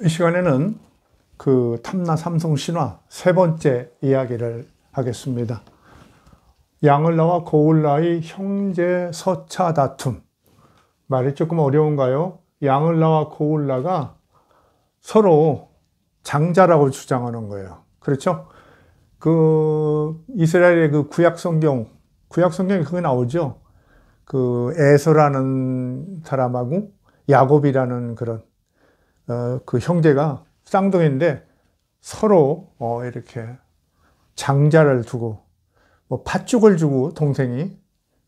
이 시간에는 그 탐나 삼성 신화 세 번째 이야기를 하겠습니다. 양을라와 고울라의 형제 서차 다툼. 말이 조금 어려운가요? 양을라와 고울라가 서로 장자라고 주장하는 거예요. 그렇죠? 그 이스라엘의 그 구약성경에 그게 나오죠. 그 에서라는 사람하고 야곱이라는 그런 그 형제가 쌍둥이인데 서로 이렇게 장자를 두고 뭐 팥죽을 주고 동생이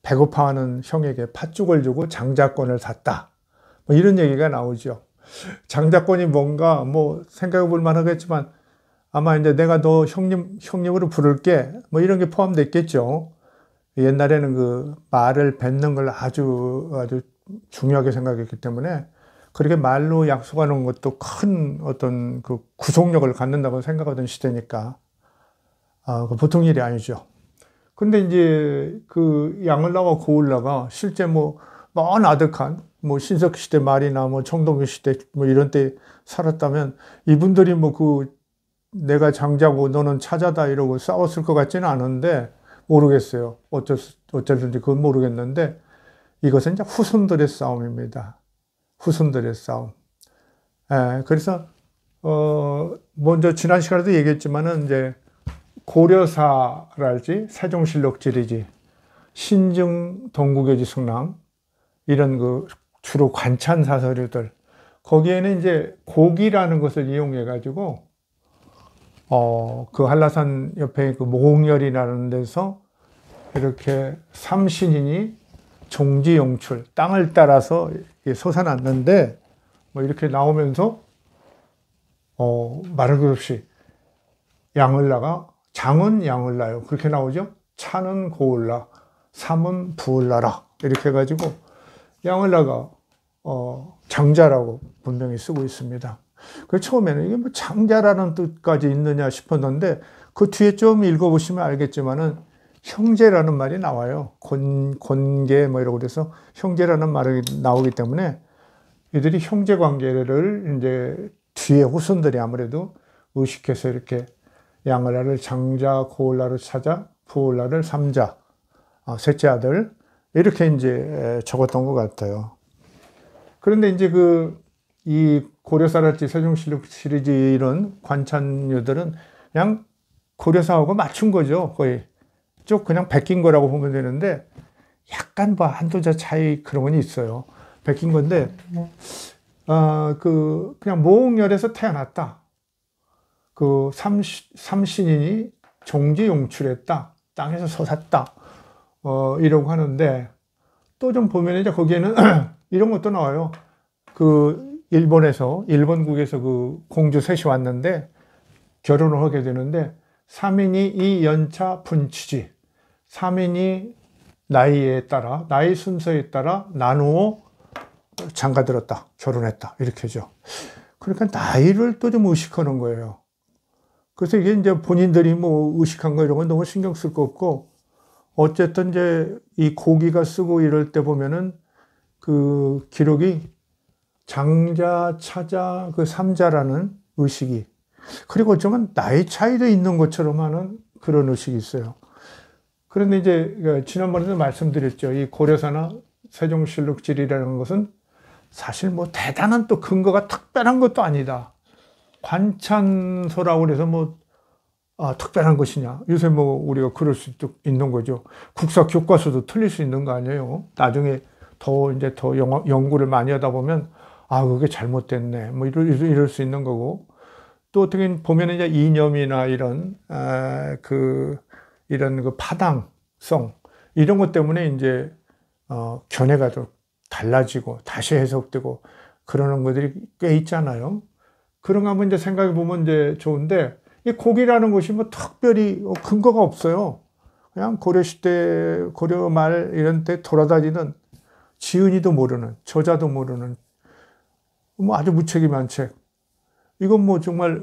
배고파하는 형에게 팥죽을 주고 장자권을 샀다. 뭐 이런 얘기가 나오죠. 장자권이 뭔가 뭐 생각해 볼 만하겠지만 아마 이제 내가 너 형님으로 부를게 뭐 이런 게 포함되어 있겠죠. 옛날에는 그 말을 뱉는 걸 아주 중요하게 생각했기 때문에 그렇게 말로 약속하는 것도 큰 어떤 그 구속력을 갖는다고 생각하던 시대니까 그 보통 일이 아니죠. 근데 이제 그 양을라와 고울라가 실제 뭐 먼 아득한 뭐 신석 시대 말이나 뭐 청동기 시대 뭐 이런 때 살았다면 이분들이 뭐 그 내가 장자고 너는 차자다 이러고 싸웠을 것 같지는 않은데 모르겠어요. 어쩔든지 그건 모르겠는데 이것은 이제 후손들의 싸움입니다. 후손들의 싸움. 그래서 먼저 지난 시간에도 얘기했지만은 이제 고려사랄지 세종실록지리지 신증 동구교지 승랑 이런 그 주로 관찬 사서류들 거기에는 이제 고기라는 것을 이용해 가지고 그 한라산 옆에 그 모공열이라는 데서 이렇게 삼신인이 종지용출 땅을 따라서 솟아났는데 뭐 이렇게 나오면서 말할 것 없이 양을라가 장은 양을라요 그렇게 나오죠. 차는 고울라, 삼은 부울라라 이렇게 해가지고 양을라가 장자라고 분명히 쓰고 있습니다. 그 처음에는 이게 뭐 장자라는 뜻까지 있느냐 싶었는데 그 뒤에 좀 읽어보시면 알겠지만은 형제라는 말이 나와요. 권계 뭐 이러고 그래서 형제라는 말이 나오기 때문에 이들이 형제 관계를 이제 뒤에 후손들이 아무래도 의식해서 이렇게 양을라를 장자, 고울라를 차자, 부울라를 삼자, 셋째 아들 이렇게 이제 적었던 것 같아요. 그런데 이제 이 고려사랄지 세종실록 시리즈 이런 관찬류들은 그냥 고려사하고 맞춘 거죠. 거의 쭉 그냥 베낀 거라고 보면 되는데 약간 뭐 한두 자 차이 그런 건 있어요. 베낀 건데 그냥 모홍열에서 태어났다. 그 삼신인이 종지 용출했다. 땅에서 솟았다. 이러고 하는데 또 좀 보면 이제 거기에는 이런 것도 나와요. 그 일본국에서 그 공주 셋이 왔는데 결혼을 하게 되는데 3인이 이 연차 분치지. 3인이 나이 순서에 따라 나누어 장가들었다. 결혼했다. 이렇게죠. 그러니까 나이를 또 좀 의식하는 거예요. 그래서 이게 이제 본인들이 뭐 의식한 거 이런 건 너무 신경 쓸 거 없고 어쨌든 이제 이 고기가 쓰고 이럴 때 보면은 그 기록이 장자, 차자, 그 삼자라는 의식이 그리고 어쩌면 나이 차이도 있는 것처럼 하는 그런 의식이 있어요. 그런데 이제 지난번에도 말씀드렸죠. 이 고려사나 세종실록지리라는 것은 사실 뭐 대단한 또 근거가 특별한 것도 아니다. 관찬서라고 해서 뭐 특별한 것이냐. 요새 뭐 우리가 그럴 수도 있는 거죠. 국사 교과서도 틀릴 수 있는 거 아니에요. 나중에 더 연구를 많이 하다 보면 그게 잘못됐네. 뭐 이럴 수 있는 거고. 또 어떻게 보면 이제 이념이나 이런 이런 그 파당성 이런 것 때문에 이제 견해가 좀 달라지고 다시 해석되고 그러는 것들이 꽤 있잖아요. 그런 거 한번 이제 생각해 보면 이제 좋은데 이 고기라는 것이 뭐 특별히 근거가 없어요. 그냥 고려시대 고려 말 이런 때 돌아다니는 지은이도 모르는 저자도 모르는 뭐 아주 무책임한 책. 이건 뭐 정말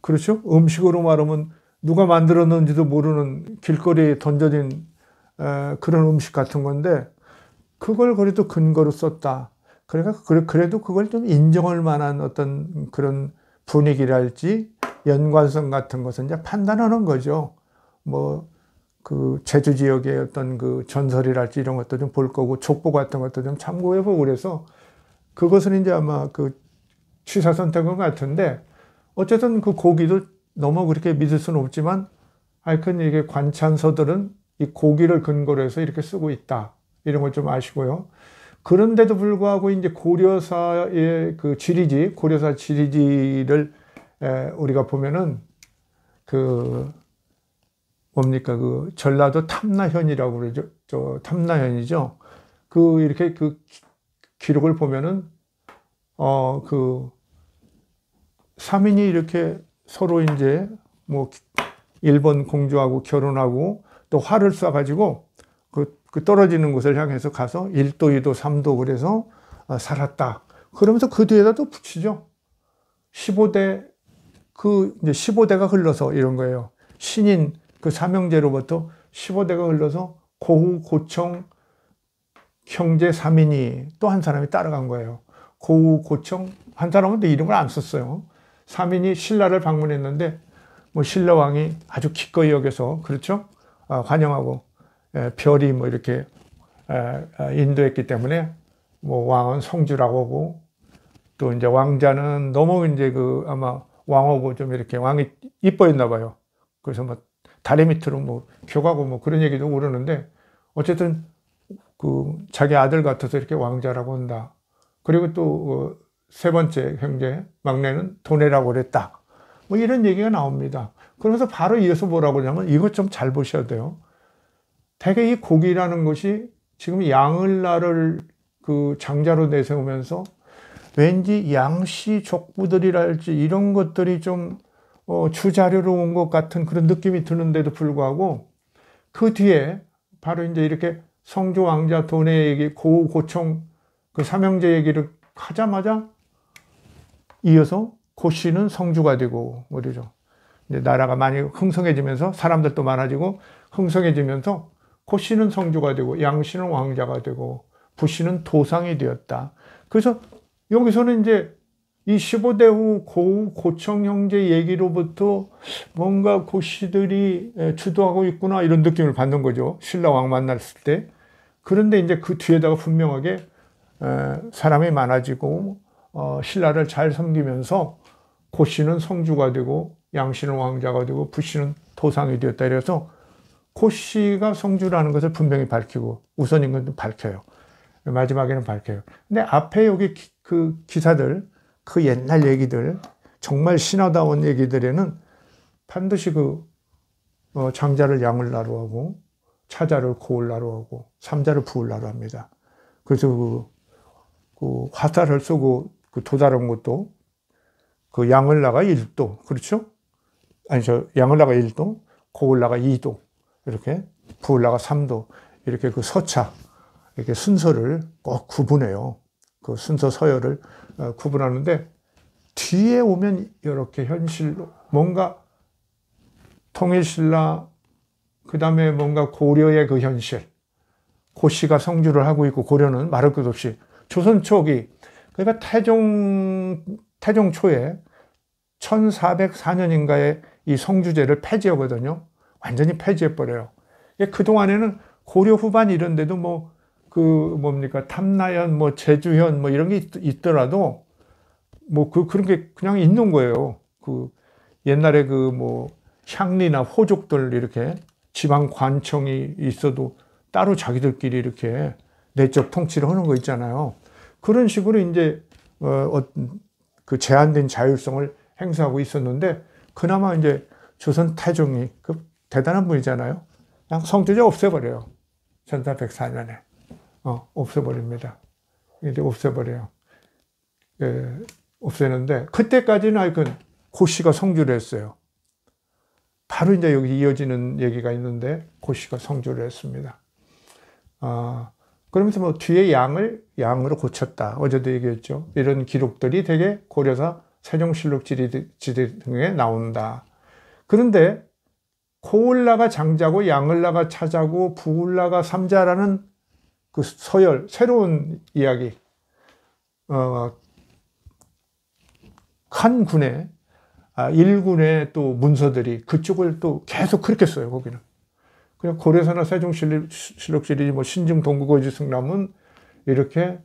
그렇죠? 음식으로 말하면 누가 만들었는지도 모르는 길거리에 던져진 그런 음식 같은 건데 그걸 그래도 근거로 썼다. 그러니까 그래도 그걸 좀 인정할 만한 어떤 그런 분위기랄지 연관성 같은 것은 이제 판단하는 거죠. 뭐 그 제주 지역의 어떤 그 전설이랄지 이런 것도 좀 볼 거고 족보 같은 것도 좀 참고해보고 그래서 그것은 이제 아마 그 취사 선택인 것 같은데 어쨌든 그 고기도 너무 그렇게 믿을 수는 없지만 하여튼 이게 관찬서들은 이 고기를 근거로 해서 이렇게 쓰고 있다. 이런 걸 좀 아시고요. 그런데도 불구하고 이제 고려사의 그 지리지, 고려사 지리지를 우리가 보면은 그 뭡니까 그 전라도 탐나현이라고 그러죠. 저 탐나현이죠. 그 이렇게 그 기록을 보면은 그 사민이 이렇게 서로 이제 뭐 일본 공주하고 결혼하고 또 활을 쏴가지고 그 떨어지는 곳을 향해서 가서 1도, 2도, 3도 그래서 살았다. 그러면서 그 뒤에다 또 붙이죠. 15대, 이제 15대가 흘러서 이런 거예요. 신인 그 삼형제로부터 15대가 흘러서 고후, 고청, 형제 3인이 또 한 사람이 따라간 거예요. 고후, 고청, 한 사람은 또 이름을 안 썼어요. 3인이 신라를 방문했는데 뭐 신라왕이 아주 기꺼이 여겨서 그렇죠? 환영하고 별이 뭐 이렇게 인도했기 때문에 뭐 왕은 성주라고 하고 또 이제 왕자는 너무 이제 그 아마 왕하고 좀 이렇게 왕이 이뻐했나 봐요. 그래서 뭐 다리 밑으로 뭐 격하고 뭐 그런 얘기도 그러는데 어쨌든 그 자기 아들 같아서 이렇게 왕자라고 한다. 그리고 또 세 번째 형제 막내는 도내라고 그랬다. 뭐 이런 얘기가 나옵니다. 그러면서 바로 이어서 뭐라고 하냐면 이것 좀 잘 보셔야 돼요. 대개 이 고기라는 것이 지금 양을라를 그 장자로 내세우면서 왠지 양씨 족부들이랄지 이런 것들이 좀 주자료로 온 것 같은 그런 느낌이 드는데도 불구하고 그 뒤에 바로 이제 이렇게 성조 왕자 도내 얘기 고우 고총 그 삼형제 얘기를 하자마자 이어서 고씨는 성주가 되고 그러죠. 이제 나라가 많이 흥성해지면서 사람들도 많아지고 흥성해지면서 고씨는 성주가 되고 양씨는 왕자가 되고 부씨는 도상이 되었다. 그래서 여기서는 이제 이 15대 후 고우 고청 형제 얘기로부터 뭔가 고씨들이 주도하고 있구나 이런 느낌을 받는 거죠. 신라왕 만났을 때. 그런데 이제 그 뒤에다가 분명하게 사람이 많아지고 신라를 잘 섬기면서 고씨는 성주가 되고 양씨는 왕자가 되고 부씨는 도상이 되었다. 이래서 고씨가 성주라는 것을 분명히 밝히고 우선인 건 밝혀요. 마지막에는 밝혀요. 근데 앞에 여기 그 기사들, 그 옛날 얘기들, 정말 신화다운 얘기들에는 반드시 그 장자를 양을라로 하고 차자를 고을라로 하고 삼자를 부을라로 합니다. 그래서 그 화살을 쏘고 그 도달한 것도 그 양을라가 1도, 그렇죠? 아니, 양을라가 1도, 고을라가 2도, 이렇게, 부을라가 3도, 이렇게 그 서차, 이렇게 순서를 꼭 구분해요. 그 순서 서열을 구분하는데, 뒤에 오면 이렇게 현실로, 뭔가 통일신라, 그 다음에 뭔가 고려의 그 현실, 고씨가 성주를 하고 있고, 고려는 말할 것 없이, 조선 초기, 그러니까 태종 초에 1404년인가에 이 성주제를 폐지하거든요. 완전히 폐지해버려요. 그동안에는 고려 후반 이런데도 뭐, 뭡니까, 탐나현, 뭐, 제주현, 뭐, 이런 게 있더라도, 뭐, 그런 게 그냥 있는 거예요. 옛날에 향리나 호족들 이렇게 지방 관청이 있어도 따로 자기들끼리 이렇게 내적 통치를 하는 거 있잖아요. 그런 식으로 이제, 그 제한된 자율성을 행사하고 있었는데, 그나마 이제 조선 태종이 그 대단한 분이잖아요. 그냥 성주제 없애버려요. 1404년에. 없애버립니다. 이제 없애버려요. 없애는데, 그때까지는 하여튼 고씨가 성주를 했어요. 바로 이제 여기 이어지는 얘기가 있는데, 고씨가 성주를 했습니다. 그러면서 뭐 뒤에 양으로 고쳤다. 어제도 얘기했죠. 이런 기록들이 되게 고려사 세종실록 지리 등에 나온다. 그런데 고을라가 장자고 양을라가 차자고 부을라가 삼자라는 그 서열, 새로운 이야기. 한 군에, 일군의 또 문서들이 그쪽을 또 계속 그렇게 써요, 거기는. 그냥 고려사나 세종실록실이 뭐 신증 동국어지 승람은 이렇게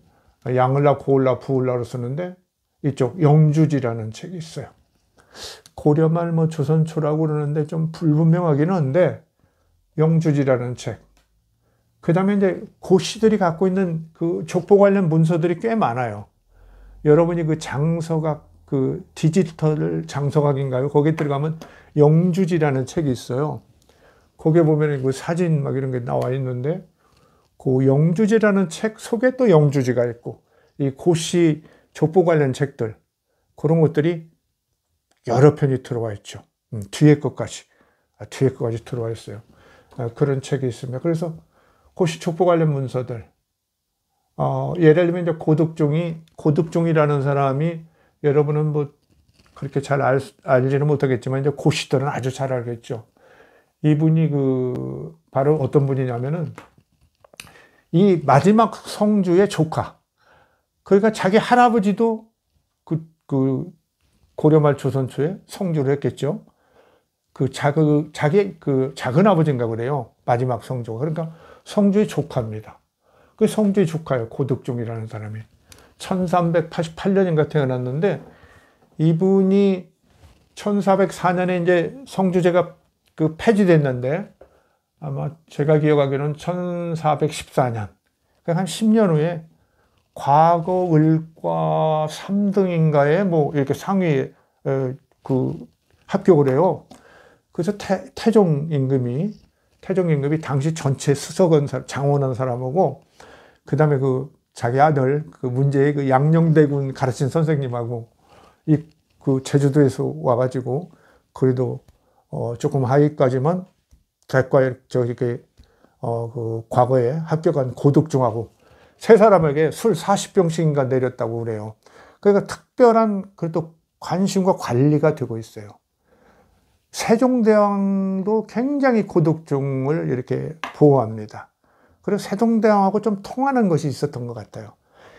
양을라, 고을라, 부을라로 쓰는데 이쪽 영주지라는 책이 있어요. 고려말 뭐 조선초라고 그러는데 좀 불분명하기는 한데 영주지라는 책. 그 다음에 이제 고시들이 갖고 있는 그 족보 관련 문서들이 꽤 많아요. 여러분이 그 장서각, 그 디지털 장서각인가요? 거기에 들어가면 영주지라는 책이 있어요. 거기에 보면 그 사진 막 이런 게 나와 있는데 그 영주지라는 책 속에 또 영주지가 있고 이 고시 족보 관련 책들 그런 것들이 여러 편이 들어와 있죠. 뒤에 것까지 들어와 있어요. 그런 책이 있습니다. 그래서 고시 족보 관련 문서들 예를 들면 이제 고득종이라는 사람이 여러분은 뭐 그렇게 잘 알지는 못하겠지만 이제 고시들은 아주 잘 알겠죠. 이분이 바로 어떤 분이냐면은 이 마지막 성주의 조카. 그러니까 자기 할아버지도 그 고려말 조선초에 성주를 했겠죠. 자기 작은 아버지인가 그래요. 마지막 성주가. 그러니까 성주의 조카입니다. 그 성주의 조카예요. 고득종이라는 사람이. 1388년인가 태어났는데 이분이 1404년에 이제 성주제가 폐지됐는데 아마 제가 기억하기로는 1414년. 그러니까 한 10년 후에 과거 을과 3등인가에 뭐 이렇게 상위에 합격을 해요. 그래서 태종 임금이 당시 전체 수석원 장원한 사람하고 그다음에 자기 아들 문제의 양녕대군 가르친 선생님하고 제주도에서 와가지고 그래도 조금 하위까지만 대과에 과거에 합격한 고득종하고 세 사람에게 술 40병씩인가 내렸다고 그래요. 그러니까 특별한 그래도 관심과 관리가 되고 있어요. 세종대왕도 굉장히 고득종을 이렇게 보호합니다. 그리고 세종대왕하고 좀 통하는 것이 있었던 것 같아요.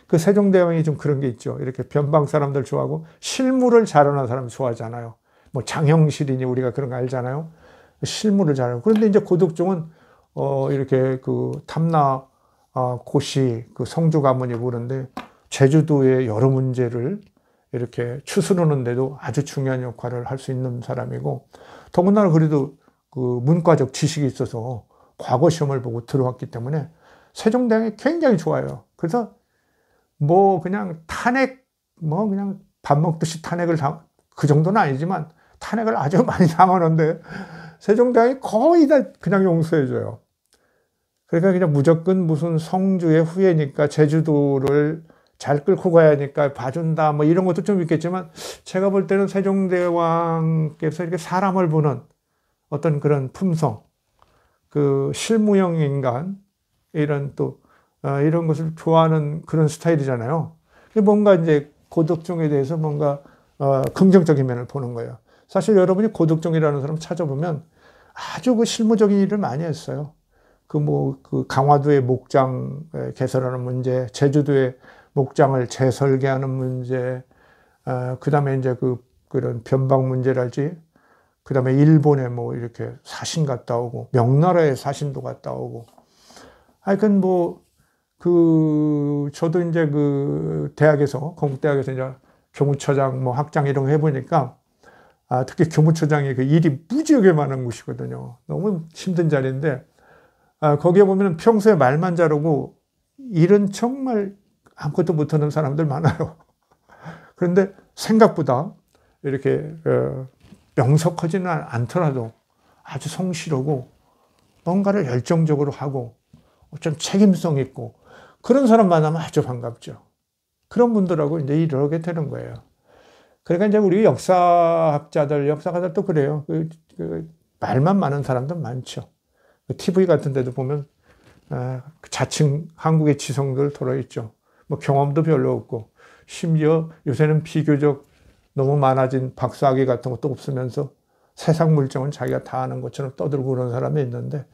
그 세종대왕이 좀 그런 게 있죠. 이렇게 변방 사람들 좋아하고 실무를 잘하는 사람 좋아하잖아요. 뭐 장형실이니 우리가 그런 거 알잖아요. 실무를 잘하고. 그런데 이제 고득종은 이렇게 탐나 고시 성주 가문이 보는데 제주도의 여러 문제를 이렇게 추스르는데도 아주 중요한 역할을 할 수 있는 사람이고 더군다나 그래도 문과적 지식이 있어서 과거 시험을 보고 들어왔기 때문에 세종대왕이 굉장히 좋아요. 그래서 뭐 그냥 그냥 밥 먹듯이 탄핵을 그 정도는 아니지만 탄핵을 아주 많이 당하는데 세종대왕이 거의 다 그냥 용서해줘요. 그러니까 그냥 무조건 무슨 성주의 후예니까 제주도를 잘 끌고 가야 하니까 봐준다 뭐 이런 것도 좀 있겠지만 제가 볼 때는 세종대왕께서 이렇게 사람을 보는 어떤 그런 품성, 실무형 인간 이런 이런 것을 좋아하는 그런 스타일이잖아요. 뭔가 이제 고득종에 대해서 뭔가 긍정적인 면을 보는 거예요. 사실 여러분이 고득종이라는 사람 찾아보면 아주 실무적인 일을 많이 했어요. 강화도의 목장 개설하는 문제, 제주도의 목장을 재설계하는 문제, 그 다음에 이제 그런 변방 문제랄지, 그 다음에 일본에 뭐 이렇게 사신 갔다 오고, 명나라에 사신도 갔다 오고. 하여튼 저도 이제 대학에서, 건국대학에서 이제 교무처장, 학장 이런 거 해보니까, 특히 교무처장이 일이 무지하게 많은 곳이거든요. 너무 힘든 자리인데, 거기에 보면 평소에 말만 잘하고 일은 정말 아무것도 못하는 사람들 많아요. 그런데 생각보다 이렇게 명석하지는 않더라도 아주 성실하고 뭔가를 열정적으로 하고 좀 책임성 있고 그런 사람 만나면 아주 반갑죠. 그런 분들하고 이제 일을 하게 되는 거예요. 그러니까 이제 우리 역사가들도 그래요. 말만 많은 사람들 많죠. TV 같은 데도 보면 자칭 한국의 지성들 들어있죠. 경험도 별로 없고 심지어 요새는 비교적 너무 많아진 박사학위 같은 것도 없으면서 세상 물정은 자기가 다 아는 것처럼 떠들고 그런 사람이 있는데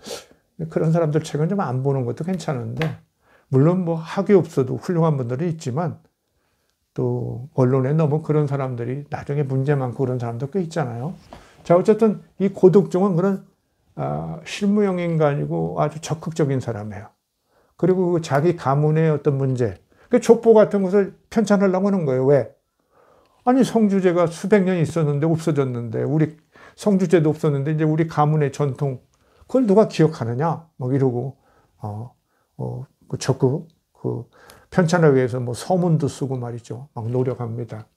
그런 사람들 책은 좀 안 보는 것도 괜찮은데 물론 학위 없어도 훌륭한 분들이 있지만 또 언론에 너무 그런 사람들이 나중에 문제 많고 그런 사람도 꽤 있잖아요. 자, 어쨌든 이 고독종은 그런 실무형 인간이고 아주 적극적인 사람이에요. 그리고 자기 가문의 어떤 문제, 그 족보 같은 것을 편찬하려고 하는 거예요. 왜? 아니, 성주제가 수백 년 있었는데 없어졌는데, 우리 성주제도 없었는데 이제 우리 가문의 전통, 그걸 누가 기억하느냐? 뭐 이러고 적극 편찬하기 위해서 뭐 서문도 쓰고 말이죠. 막 노력합니다.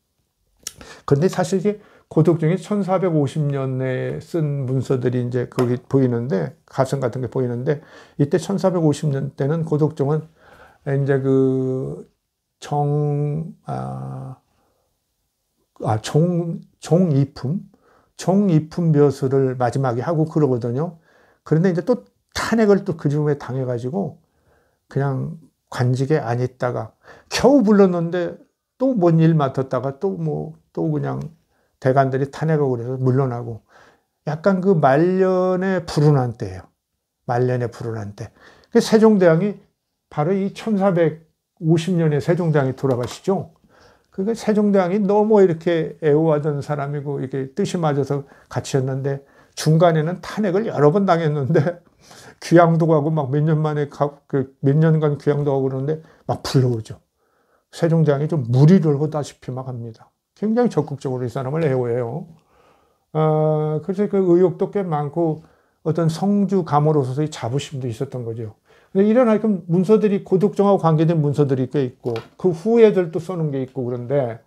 그런데 사실 이게 고독종이 1450년에 쓴 문서들이 이제 거기 보이는데, 가성 같은 게 보이는데, 이때 1450년 때는 고독종은 이제 종이품 벼슬을 마지막에 하고 그러거든요. 그런데 이제 또 탄핵을 또 그 즈음에 당해가지고 그냥 관직에 안 있다가 겨우 불렀는데 또 뭔 일 맡았다가 또 그냥 대관들이 탄핵하고 그래서 물러나고 약간 그 말년에 불운한 때예요. 말년에 불운한 때. 세종대왕이 바로 이 1450년에 세종대왕이 돌아가시죠. 그러니까 세종대왕이 너무 이렇게 애호하던 사람이고 이렇게 뜻이 맞아서 같이였는데 중간에는 탄핵을 여러 번 당했는데 귀양도 가고 막 몇 년 만에 몇 년간 귀양도 가고 그러는데 막 불러오죠. 세종대왕이 좀 무리를 하다시피 막 합니다. 굉장히 적극적으로 이 사람을 애호해요. 그래서 그 의혹도 꽤 많고 어떤 성주 감으로서의 자부심도 있었던 거죠. 근데 이런 하여튼 문서들이 고독종하고 관계된 문서들이 꽤 있고 그 후예들도 써놓은 게 있고 그런데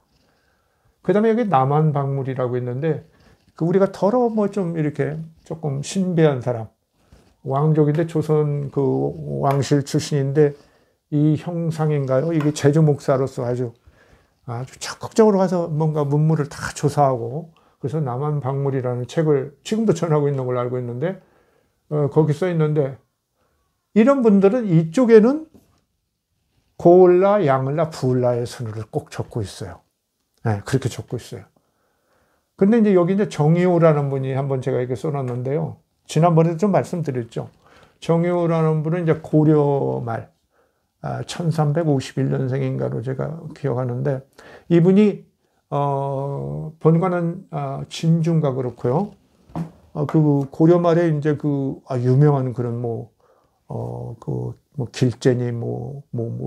그 다음에 여기 남한박물이라고 있는데 그 우리가 더러 뭐 좀 이렇게 조금 신비한 사람 왕족인데 조선 그 왕실 출신인데 이 형상인가요? 이게 제주 목사로서 아주 적극적으로 가서 뭔가 문물을 다 조사하고 그래서 남한박물이라는 책을 지금도 전하고 있는 걸로 알고 있는데 거기 써 있는데 이런 분들은 이쪽에는 고을라, 양을라, 부을라의 순으를 꼭 적고 있어요. 네, 그렇게 적고 있어요. 근데 이제 여기 이제 정의호라는 분이 한번 제가 이렇게 써놨는데요. 지난번에도 좀 말씀드렸죠. 정의호라는 분은 이제 고려 말 1351년생인가로 제가 기억하는데 이분이 번관은 진주인가 그렇고요. 그 고려 말에 이제 유명한 그런 길제니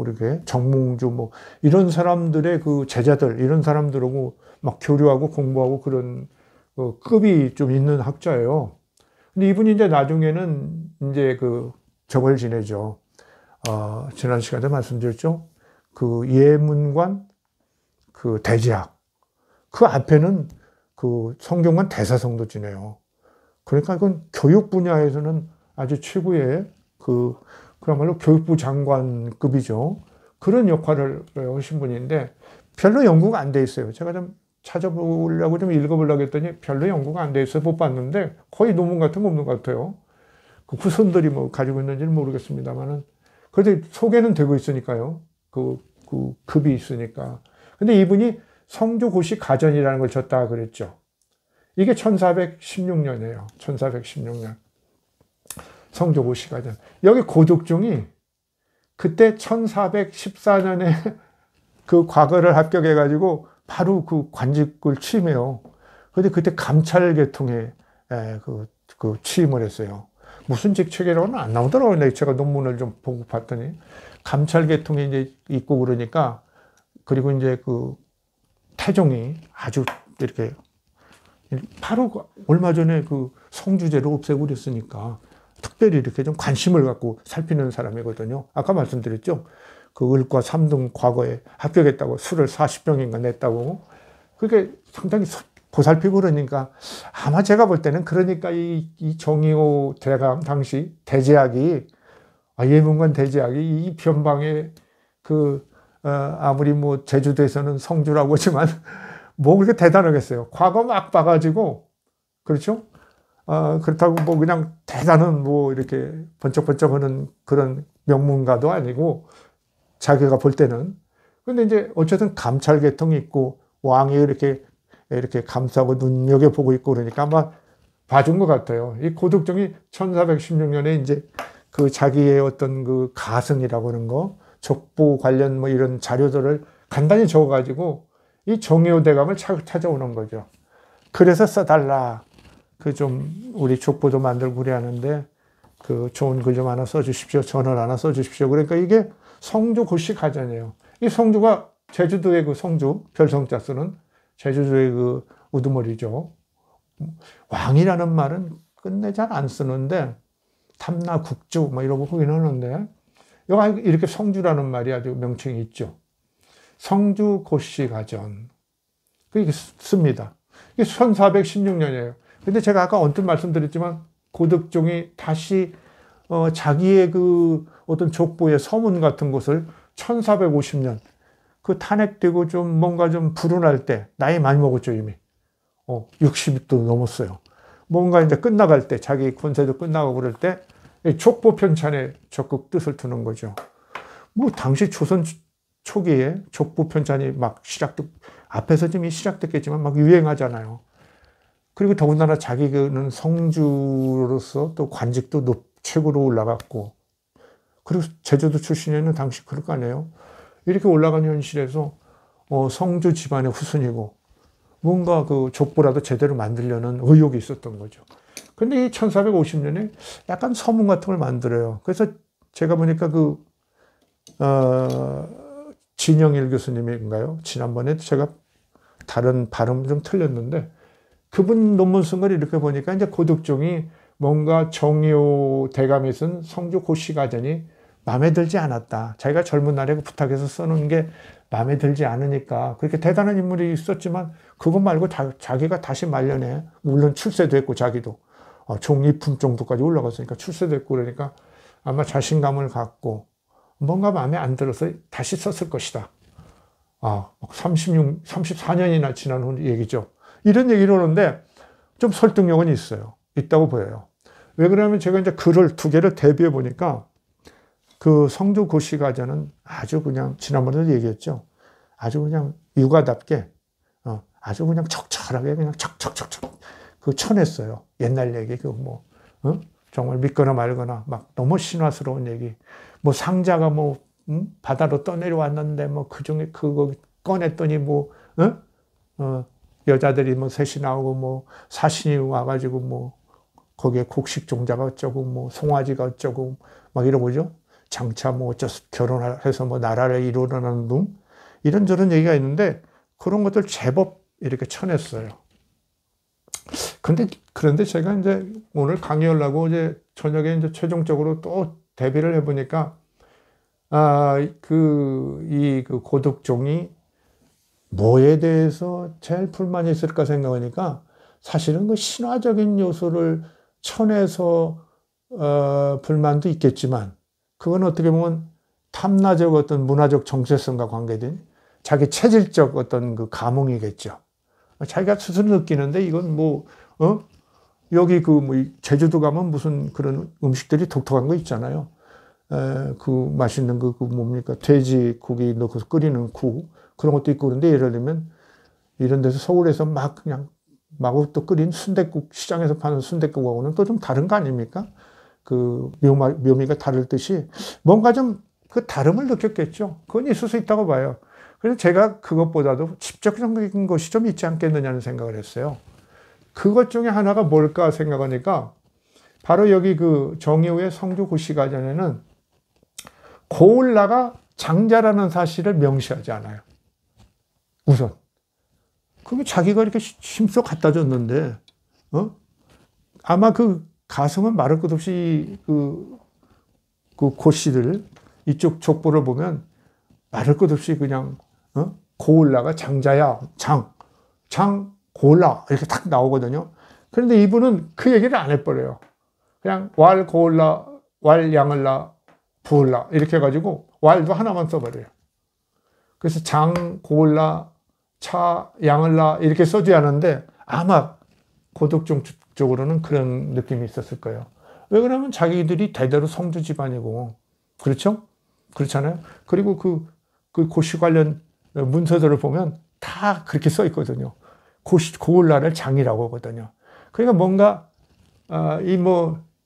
이렇게 정몽주 이런 사람들의 그 제자들 이런 사람들하고 막 교류하고 공부하고 그런 급이 좀 있는 학자예요. 근데 이분이 이제 나중에는 이제 저걸 지내죠. 지난 시간에 말씀드렸죠. 그 예문관 대제학 그 앞에는 그 성균관 대사성도 지내요. 그러니까 그건 교육 분야에서는 아주 최고의 그야말로 교육부 장관급이죠. 그런 역할을 하신 분인데 별로 연구가 안 돼 있어요. 제가 좀 찾아보려고 좀 읽어보려고 했더니 별로 연구가 안 돼 있어요. 못 봤는데 거의 논문 같은 거 없는 것 같아요. 그 후손들이 가지고 있는지는 모르겠습니다만은 그래도 소개는 되고 있으니까요. 그 급이 있으니까. 근데 이분이 성주고시 가전이라는 걸 줬다 그랬죠. 이게 1416년이에요. 1416년. 성주고시 가전. 여기 고독종이 그때 1414년에 그 과거를 합격해가지고 바로 그 관직을 취임해요. 근데 그때 감찰계통에 취임을 했어요. 무슨 직책이라고는 안 나오더라고요. 제가 논문을 좀 보고 봤더니. 감찰계통에 이제 있고 그러니까, 그리고 이제 태종이 아주 이렇게, 바로 얼마 전에 성주제를 없애고 그랬으니까, 특별히 이렇게 좀 관심을 갖고 살피는 사람이거든요. 아까 말씀드렸죠. 을과 3등 과거에 합격했다고 술을 40병인가 냈다고. 그게 상당히 보살피고 그러니까 아마 제가 볼 때는 그러니까 이 정의호 대감 당시 대제학이 예문관 대제학이 이 변방에 아무리 제주도에서는 성주라고 하지만 그렇게 대단하겠어요. 과거 막 봐가지고 그렇죠? 그렇다고 그냥 대단한 이렇게 번쩍번쩍하는 그런 명문가도 아니고 자기가 볼 때는. 근데 이제 어쨌든 감찰계통이 있고 왕이 이렇게 감싸고 눈여겨보고 있고 그러니까 아마 봐준 것 같아요. 이 고독종이 1416년에 이제 자기의 어떤 가승이라고 하는 거, 족보 관련 이런 자료들을 간단히 적어가지고 이 정의호 대감을 찾아오는 거죠. 그래서 써달라. 그 좀 우리 족보도 만들고 그래 하는데 그 좋은 글 좀 하나 써주십시오. 전을 하나 써주십시오. 그러니까 이게 성주 고시 가전이에요. 이 성주가 제주도의 그 성주, 별성자 쓰는 제주도의 그 우두머리죠. 왕이라는 말은 끝내 잘 안 쓰는데 탐나 국주 뭐 이러고 보긴 하는데 여기 이렇게 성주라는 말이 아주 명칭이 있죠. 성주 고시 가전. 그게 씁니다. 이게 1416년이에요. 근데 제가 아까 언뜻 말씀드렸지만 고득종이 다시 자기의 그 어떤 족보의 서문 같은 것을 1450년 그 탄핵되고 좀 뭔가 좀 불운할 때 나이 많이 먹었죠 이미 60도 넘었어요. 뭔가 이제 끝나갈 때 자기 권세도 끝나고 그럴 때 족보 편찬에 적극 뜻을 두는 거죠. 뭐 당시 조선 초기에 족보 편찬이 막 앞에서 좀 시작됐겠지만 막 유행하잖아요. 그리고 더군다나 자기는 성주로서 또 관직도 최고로 올라갔고, 그리고 제주도 출신에는 당시 그럴 거 아니에요. 이렇게 올라간 현실에서 성주 집안의 후손이고 뭔가 그 족보라도 제대로 만들려는 의욕이 있었던 거죠. 근데 이 1450년에 약간 서문 같은 걸 만들어요. 그래서 제가 보니까 진영일 교수님인가요? 지난번에 제가 다른 발음 좀 틀렸는데 그분 논문 쓴 걸 이렇게 보니까 이제 고득종이 뭔가 정의호 대감이 쓴 성주 고시가전이 마음에 들지 않았다. 자기가 젊은 날에 부탁해서 써놓은 게 마음에 들지 않으니까 그렇게 대단한 인물이 있었지만 그것 말고 자기가 다시 말년에 물론 출세도 했고 자기도 종이품 정도까지 올라갔으니까 출세도 했고 그러니까 아마 자신감을 갖고 뭔가 마음에 안 들어서 다시 썼을 것이다. 34년이나 지난 후 얘기죠. 이런 얘기를 하는데 좀 설득력은 있다고 보여요. 왜 그러냐면 제가 이제 글을 두 개를 대비해 보니까 그 성주 고시가전은 아주 그냥 지난번에도 얘기했죠. 아주 그냥 육아답게 아주 그냥 적절하게 그냥 척척척척 그 쳐냈어요. 옛날 얘기 정말 믿거나 말거나 막 너무 신화스러운 얘기. 뭐 상자가 바다로 떠내려왔는데 그중에 그거 꺼냈더니 여자들이 셋이 나오고 사신이 와가지고 거기에 곡식 종자가 어쩌고 송아지가 어쩌고 막 이러고죠. 장차 결혼해서 나라를 이루려는 둥 이런저런 얘기가 있는데 그런 것들 제법 이렇게 쳐냈어요. 그런데 제가 이제 오늘 강의하려고 이제 저녁에 이제 최종적으로 또 대비를 해보니까 이 고득종이 뭐에 대해서 제일 불만이 있을까 생각하니까 사실은 그 신화적인 요소를 쳐내서 불만도 있겠지만 그건 어떻게 보면 탐나적 어떤 문화적 정체성과 관계된 자기 체질적 어떤 그 감흥이겠죠. 자기가 스스로 느끼는데 이건 여기 제주도 가면 무슨 그런 음식들이 독특한 거 있잖아요. 맛있는 뭡니까? 돼지 고기 넣고서 끓이는 국. 그런 것도 있고 그런데 예를 들면 이런 데서 서울에서 그냥 마구 또 끓인 순댓국, 시장에서 파는 순댓국하고는 또 좀 다른 거 아닙니까? 그 묘미가 다를 듯이 뭔가 좀 그 다름을 느꼈겠죠. 그건 있을 수 있다고 봐요. 그래서 제가 그것보다도 직접적인 것이 좀 있지 않겠느냐는 생각을 했어요. 그것 중에 하나가 뭘까 생각하니까 바로 여기 그 정의호의 성주 고시가전에는 고을라가 장자라는 사실을 명시하지 않아요. 우선. 그게 자기가 이렇게 힘써 갖다 줬는데, 아마 그 가슴은 마를 것 없이 그 고씨들, 이쪽 족보를 보면 마를 것 없이 그냥, 고을라가 장자야, 고을라, 이렇게 딱 나오거든요. 그런데 이분은 그 얘기를 안 해버려요. 그냥 고을라, 양을라, 부을라, 이렇게 해가지고 왈도 하나만 써버려요. 그래서 고을라, 양을라 이렇게 써줘야 하는데 아마 고득종 쪽으로는 그런 느낌이 있었을 거예요. 왜 그러면 자기들이 대대로 성주 집안이고 그렇죠? 그렇잖아요. 그리고 그 고시 관련 문서들을 보면 다 그렇게 써 있거든요. 고을라를 장이라고 하거든요. 그러니까 뭔가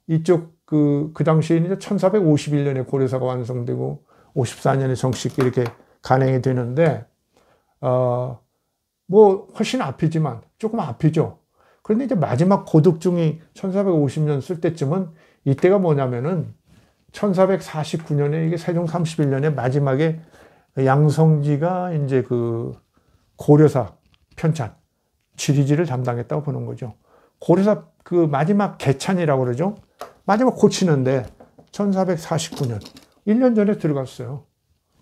이쪽 그 당시에는 1451년에 고려사가 완성되고 54년에 정식 이렇게 간행이 되는데, 뭐 훨씬 앞이지만 조금 앞이죠. 그런데 이제 마지막 고독중이 1450년 쓸 때쯤은 이때가 뭐냐면은 1449년에 이게 세종 31년에 마지막에 양성지가 이제 그 고려사 편찬, 지리지를 담당했다고 보는 거죠. 고려사 그 마지막 개찬이라고 그러죠. 마지막 고치는데 1449년, 1년 전에 들어갔어요.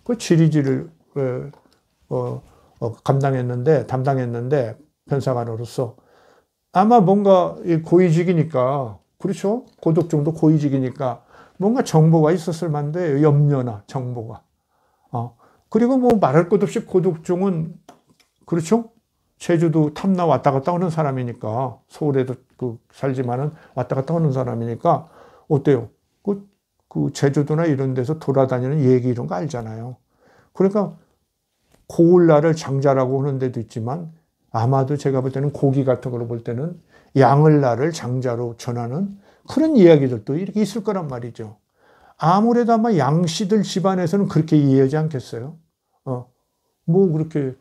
그 지리지를 담당했는데 편사관으로서 아마 뭔가 고위직이니까, 그렇죠? 고독중도 고위직이니까 뭔가 정보가 있었을 만데, 염려나 정보가. 그리고 뭐 말할 것 없이 고독중은, 그렇죠? 제주도 탐나 왔다 갔다 오는 사람이니까, 서울에도 살지만은 왔다 갔다 오는 사람이니까, 어때요? 그 제주도나 이런 데서 돌아다니는 얘기 이런 거 알잖아요. 그러니까 고을라를 장자라고 하는 데도 있지만, 아마도 제가 볼 때는 고기 같은 걸로 볼 때는 양을라를 장자로 전하는 그런 이야기들도 이렇게 있을 거란 말이죠. 아무래도 아마 양씨들 집안에서는 그렇게 이해하지 않겠어요? 뭐 그렇게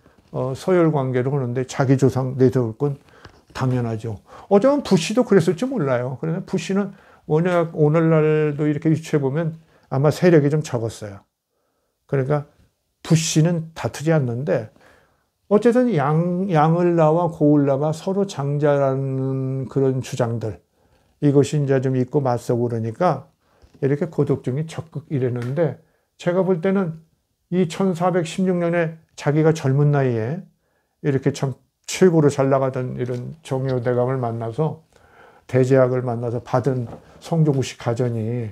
서열 관계로 하는데 자기 조상 내세울 건 당연하죠. 어쩌면 부씨도 그랬을지 몰라요. 그런데 부씨는 워낙 오늘날도 이렇게 유추해 보면 아마 세력이 좀 적었어요. 그러니까 부씨는 다투지 않는데, 어쨌든 양을라와 고을라가 서로 장자라는 그런 주장들, 이것이 이제 좀 있고 맞서고 그러니까 이렇게 고독중이 적극 이랬는데, 제가 볼 때는 이 1416년에 자기가 젊은 나이에 이렇게 참 최고로 잘 나가던 이런 정효대감을 만나서, 대제학을 만나서 받은 성조구시 가전이,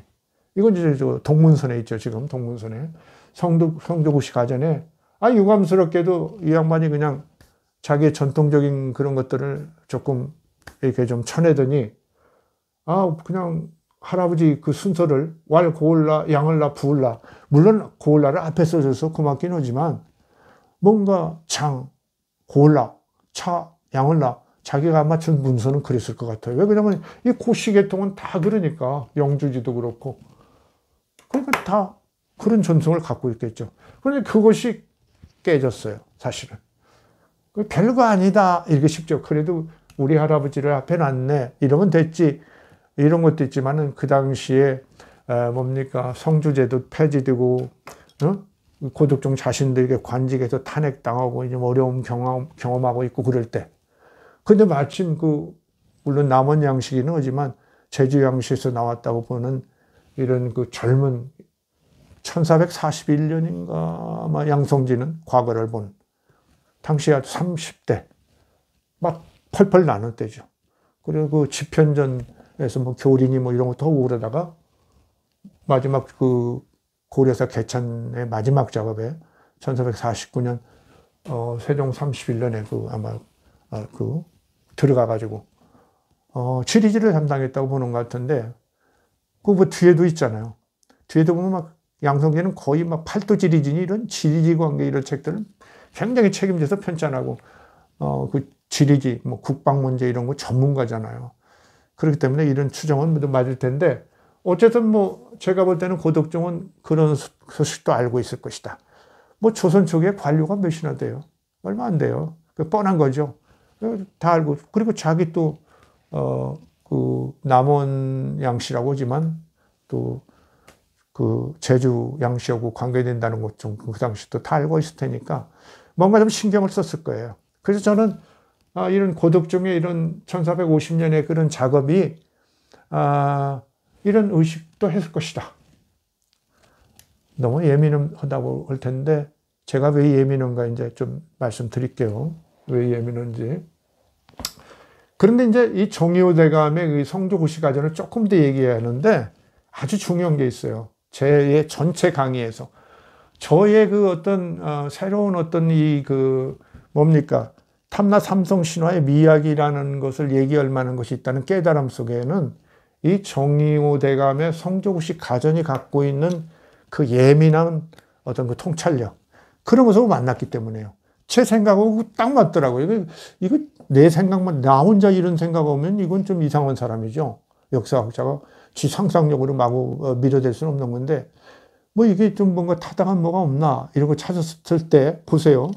이건 이제 동문선에 있죠. 지금 동문선에 성조구시 가전에, 유감스럽게도 이 양반이 그냥 자기의 전통적인 그런 것들을 조금 이렇게 좀 쳐내더니, 그냥 할아버지 그 순서를 왈, 고을라, 양을라, 부을라, 물론 고을라를 앞에 써줘서 고맙긴 하지만, 뭔가 장, 고을라, 차, 양을라, 자기가 맞춘 문서는 그랬을 것 같아요. 왜 그러냐면 이 고시계통은 다 그러니까, 영주지도 그렇고. 그러니까 다 그런 전통을 갖고 있겠죠. 그런데 그것이 깨졌어요, 사실은. 별거 아니다, 이렇게 싶죠. 그래도 우리 할아버지를 앞에 놨네, 이러면 됐지, 이런 것도 있지만은, 그 당시에 뭡니까, 성주제도 폐지되고, 고독중 자신들에게 관직에서 탄핵당하고 이제 어려움 경험하고 있고 그럴 때, 근데 마침 물론 남원 양식이는 하지만 제주 양식에서 나왔다고 보는 이런 그 젊은 1441년인가 아마 양성지는 과거를 본, 당시에 아주 30대 막 펄펄 나는 때죠. 그리고 그 집현전에서 뭐 교린이 뭐 이런 것도 하고 그러다가 마지막 그 고려사 개찬의 마지막 작업에 1449년 세종 31년에 아마 들어가가지고 지리지를 담당했다고 보는 것 같은데, 뭐 뒤에도 있잖아요. 뒤에도 보면 막 양성계는 거의 막 팔도지리지니 이런 지리지 관계 이런 책들을 굉장히 책임져서 편찬하고, 그 지리지, 뭐 국방 문제 이런 거 전문가잖아요. 그렇기 때문에 이런 추정은 모두 맞을 텐데, 어쨌든 뭐 제가 볼 때는 고독중은 그런 소식도 알고 있을 것이다. 뭐 조선 초기에 관료가 몇이나 돼요? 얼마 안 돼요. 뻔한 거죠. 다 알고. 그리고 자기 또 그 남원 양씨라고 하지만 또 그 제주 양씨하고 관계된다는 것 좀 그 당시 또 다 알고 있을 테니까 뭔가 좀 신경을 썼을 거예요. 그래서 저는 이런 고독중의 이런 1450년의 그런 작업이 이런 의식도 했을 것이다. 너무 예민하다고 할 텐데, 제가 왜 예민한가 이제 좀 말씀드릴게요. 왜 예민한지. 그런데 이제 이 정의호 대감의 성조구시 가전을 조금 더 얘기해야 하는데, 아주 중요한 게 있어요. 제 전체 강의에서. 저의 그 어떤, 새로운 어떤 뭡니까, 탐나 삼성 신화의 미학이라는 것을 얘기할 만한 것이 있다는 깨달음 속에는 이 정의호 대감의 성조구시 가전이 갖고 있는 그 예민한 어떤 그 통찰력, 그런 모습을 만났기 때문에요. 제 생각하고 딱 맞더라고요. 이거 내 생각만, 나 혼자 이런 생각 오면 이건 좀 이상한 사람이죠. 역사학자가 지 상상력으로 마구 밀어댈 수는 없는 건데, 뭐 이게 좀 뭔가 타당한 뭐가 없나 이런 거 찾았을 때 보세요.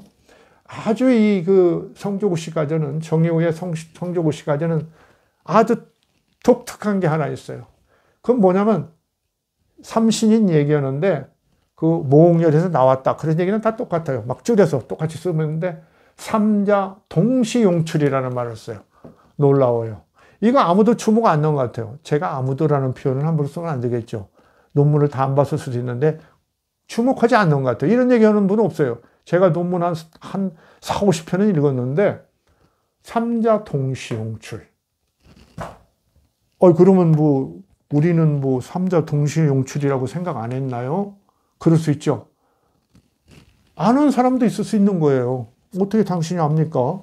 아주 이 그 성조구시 가전은 정의호의 성조구시 가전은 아주 독특한 게 하나 있어요. 그건 뭐냐면 삼신인 얘기하는데 그 모홍열에서 나왔다 그런 얘기는 다 똑같아요. 막 줄여서 똑같이 쓰는데 삼자 동시용출이라는 말을 써요. 놀라워요. 이거 아무도 주목 안 넣은 것 같아요. 제가 아무도라는 표현을 함부로 쓰면 안 되겠죠. 논문을 다 안 봤을 수도 있는데 주목하지 않는 것 같아요. 이런 얘기하는 분은 없어요. 제가 논문 한 4, 50편은 읽었는데 삼자 동시용출. 그러면 뭐 우리는 뭐 삼자 동시용출이라고 생각 안 했나요? 그럴 수 있죠. 아는 사람도 있을 수 있는 거예요. 어떻게 당신이 압니까?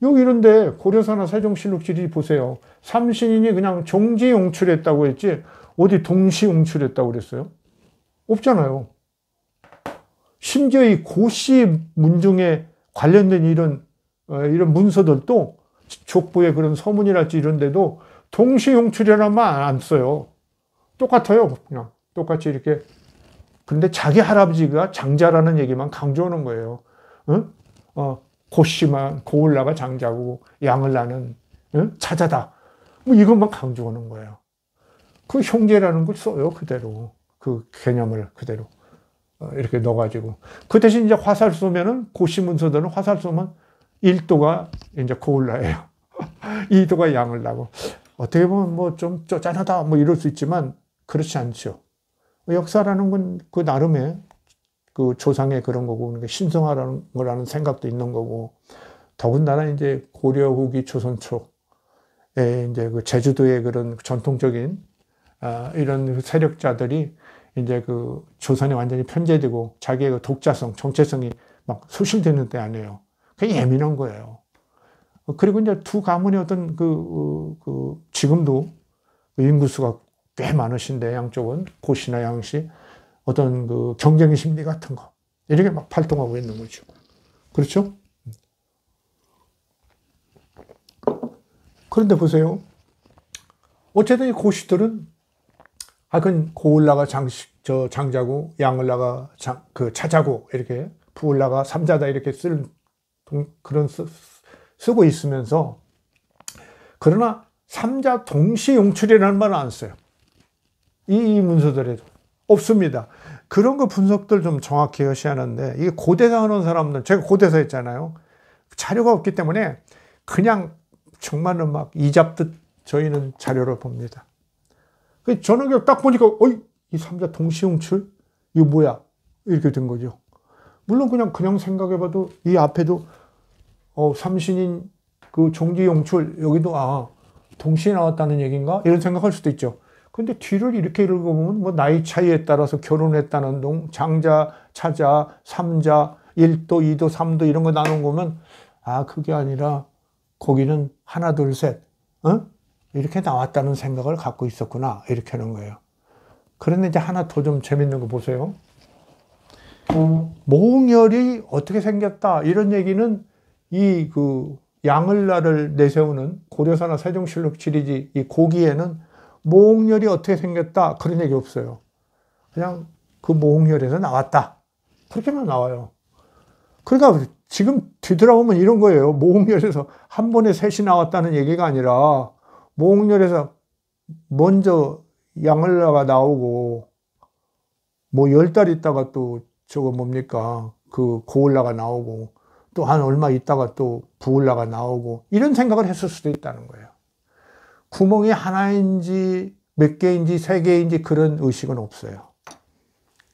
여기 이런데 고려사나 세종실록지리 보세요. 삼신인이 그냥 종지용출했다고 했지 어디 동시용출했다고 그랬어요? 없잖아요. 심지어 이 고시 문중에 관련된 이런 문서들도 족보의 그런 서문이랄지 이런 데도 동시용출이라는 말 안 써요. 똑같아요. 그냥 똑같이 이렇게. 그런데 자기 할아버지가 장자라는 얘기만 강조하는 거예요. 응? 고씨만 고을라가 장자고 양을 낳는 차자다. 뭐 이것만 강조하는 거예요. 그 형제라는 걸 써요. 그대로. 그 개념을 그대로. 이렇게 넣어가지고. 그 대신 이제 화살 쏘면은 고씨 문서들은 화살 쏘면 1도가 이제 고을라예요. 2도가 양을 낳고. 어떻게 보면 뭐 좀 쪼잔하다 뭐 이럴 수 있지만 그렇지 않죠. 역사라는 건 그 나름의 그 조상의 그런 거고, 그러니까 신성하라는 거라는 생각도 있는 거고, 더군다나 이제 고려 후기 조선 초에 이제 그 제주도의 그런 전통적인 이런 세력자들이 이제 그 조선에 완전히 편제되고 자기의 그 독자성, 정체성이 막 소실되는 때 아니에요. 그게 예민한 거예요. 그리고 이제 두 가문의 어떤 지금도 인구수가 꽤 많으신데 양쪽은 고씨나 양씨 어떤 그 경쟁의 심리 같은 거 이렇게 막 발동하고 있는 거죠. 그렇죠? 그런데 보세요. 어쨌든 이 고씨들은 그건 고을라가 장자고 양을라가 차자고 이렇게 부을라가 삼자다 이렇게 쓰고 있으면서 그러나 삼자 동시용출이라는 말은 안 써요. 이 문서들에도 없습니다. 그런 거 분석들 좀 정확히 하셔야 하는데 이게 고대사 하는 사람들 제가 고대사 했잖아요. 자료가 없기 때문에 그냥 정말로 막 이잡듯 저희는 자료를 봅니다. 저는 딱 보니까 이 삼자 동시용출 이거 뭐야 이렇게 된 거죠. 물론 그냥 생각해봐도 이 앞에도 삼신인 그 종지용출 여기도 동시에 나왔다는 얘기인가 이런 생각할 수도 있죠. 근데 뒤를 이렇게 읽어보면 뭐 나이 차이에 따라서 결혼했다는 동, 장자, 차자, 삼자, 1도, 2도, 3도 이런 거 나눈 거면 그게 아니라 거기는 하나, 둘, 셋 이렇게 나왔다는 생각을 갖고 있었구나 이렇게 하는 거예요. 그런데 이제 하나 더 좀 재밌는 거 보세요. 모홍열이 어떻게 생겼다 이런 얘기는 이 양을라를 내세우는 고려사나 세종실록 지리지 이 고기에는 모홍열이 어떻게 생겼다 그런 얘기 없어요. 그냥 그 모홍열에서 나왔다 그렇게만 나와요. 그러니까 지금 뒤돌아보면 이런 거예요. 모홍열에서 한 번에 셋이 나왔다는 얘기가 아니라 모홍열에서 먼저 양을라가 나오고 뭐 10달 있다가 또 저거 뭡니까 그 고을라가 나오고 또 한 얼마 있다가 또 부을라가 나오고 이런 생각을 했을 수도 있다는 거예요. 구멍이 하나인지 몇 개인지 세 개인지 그런 의식은 없어요.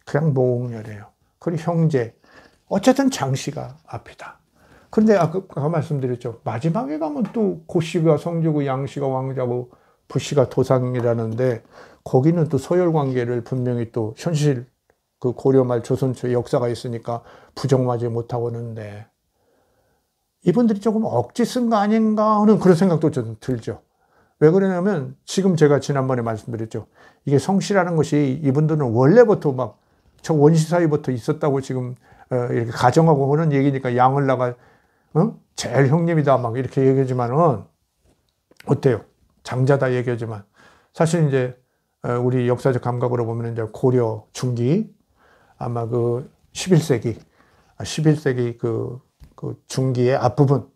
그냥 모홍열이에요. 그리고 형제 어쨌든 장씨가 앞이다. 그런데 아까 말씀드렸죠. 마지막에 가면 또 고씨가 성주고 양씨가 왕자고 부씨가 도상이라는데 거기는 또 서열관계를 분명히 또 현실 그 고려 말 조선 초의 역사가 있으니까 부정하지 못하고 하는데 이분들이 조금 억지 쓴 거 아닌가 하는 그런 생각도 좀 들죠. 왜 그러냐면 지금 제가 지난번에 말씀드렸죠. 이게 성씨라는 것이 이분들은 원래부터 막 저 원시 사이부터 있었다고 지금 이렇게 가정하고 하는 얘기니까 양을라가 제일 형님이다 막 이렇게 얘기하지만은 어때요? 장자다 얘기하지만 사실 이제 우리 역사적 감각으로 보면 이제 고려 중기 아마 그 11세기 그 중기의 앞부분,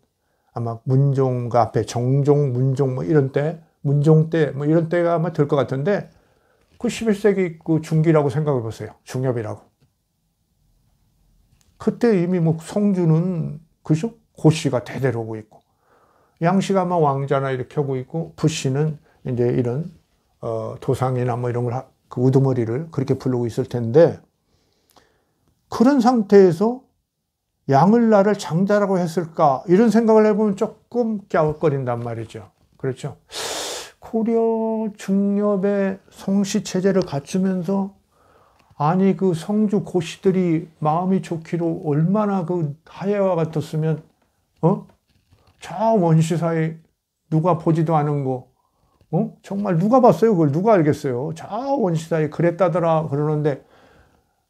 아마 문종가 앞에 정종, 문종 뭐 이런 때, 문종 때 뭐 이런 때가 아마 될 것 같은데, 그 11세기 그 중기라고 생각해 보세요. 중엽이라고. 그때 이미 뭐 성주는 그죠? 고씨가 대대로 오고 있고, 양씨가 아마 왕자나 이렇게 하고 있고, 부씨는 이제 이런 도상이나 뭐 이런 걸 그 우두머리를 그렇게 부르고 있을 텐데, 그런 상태에서 양을라를 장자라고 했을까? 이런 생각을 해보면 조금 갸웃거린단 말이죠. 그렇죠? 고려 중엽의 성씨 체제를 갖추면서, 아니 그 성주 고씨들이 마음이 좋기로 얼마나 그 하예와 같았으면, 저 원시 사이 누가 보지도 않은 거, 정말 누가 봤어요? 그걸 누가 알겠어요? 저 원시 사이 그랬다더라 그러는데,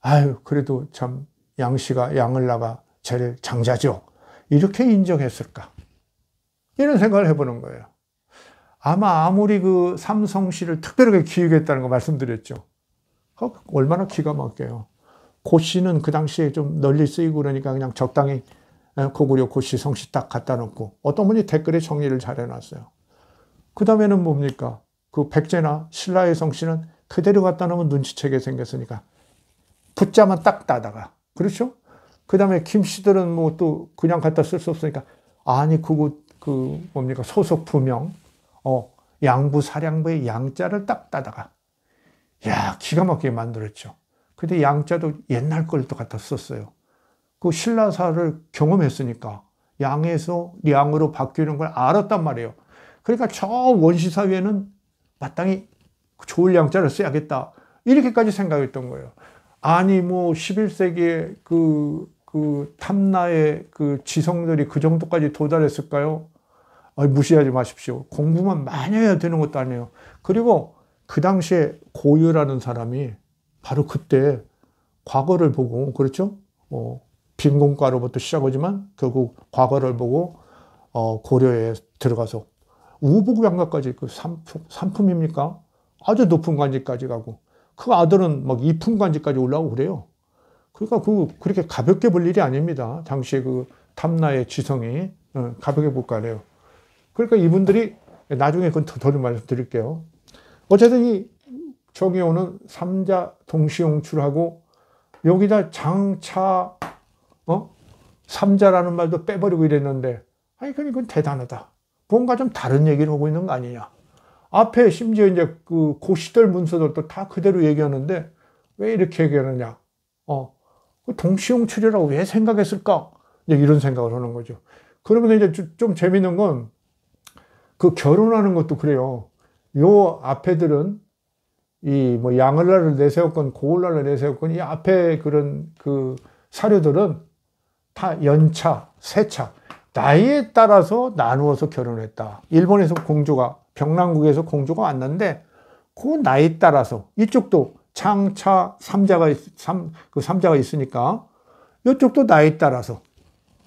아유 그래도 참 양씨가 양을라가 제일 장자죠. 이렇게 인정했을까? 이런 생각을 해보는 거예요. 아마 아무리 그 삼성씨를 특별하게 기획했다는 거 말씀드렸죠. 얼마나 기가 막혀요. 고씨는 그 당시에 좀 널리 쓰이고 그러니까 그냥 적당히 고구려 고씨 성씨 딱 갖다 놓고, 어떤 분이 댓글에 정리를 잘 해놨어요. 그 다음에는 뭡니까? 그 백제나 신라의 성씨는 그대로 갖다 놓으면 눈치채게 생겼으니까 붙자만 딱 따다가, 그렇죠? 그 다음에 김씨들은 뭐 또 그냥 갖다 쓸 수 없으니까, 아니 그 뭡니까? 소속 부명 양부 사량부의 양자를 딱 따다가, 야 기가 막히게 만들었죠. 근데 양자도 옛날 걸 또 갖다 썼어요. 그 신라사를 경험했으니까 양에서 량으로 바뀌는 걸 알았단 말이에요. 그러니까 저 원시사 위에는 마땅히 좋을 양자를 써야겠다, 이렇게까지 생각했던 거예요. 아니 뭐 11세기에 그 탐나의 그 지성들이 그 정도까지 도달했을까요? 무시하지 마십시오. 공부만 많이 해야 되는 것도 아니에요. 그리고 그 당시에 고유라는 사람이 바로 그때 과거를 보고, 그렇죠? 빈공과로부터 시작하지만 결국 과거를 보고 고려에 들어가서 우복양가까지 그 삼품입니까? 아주 높은 관직까지 가고, 그 아들은 막 이품관직까지 올라오고 그래요. 그러니까 그렇게 가볍게 볼 일이 아닙니다. 당시에 그 탐나의 지성이 가볍게 볼 거 아니에요. 그러니까 이분들이, 나중에 그건 더 말씀드릴게요. 어쨌든 이 정의호는 삼자 동시용출하고, 여기다 장차 삼자라는 말도 빼버리고 이랬는데, 아니 그건 대단하다. 뭔가 좀 다른 얘기를 하고 있는 거 아니냐. 앞에 심지어 이제 그 고시들 문서들도 다 그대로 얘기하는데 왜 이렇게 얘기하느냐. 동시용출이라고 왜 생각했을까? 이제 이런 생각을 하는 거죠. 그러면 이제 좀 재밌는 건, 그 결혼하는 것도 그래요. 요 앞에들은 이 뭐 양을라를 내세웠건 고을라를 내세웠건, 이 앞에 그런 그 사료들은 다 연차, 세차, 나이에 따라서 나누어서 결혼했다. 일본에서 공주가, 병랑국에서 공주가 왔는데 그 나이 따라서, 이쪽도 장차 삼자가 있으니까 이쪽도 나이 따라서,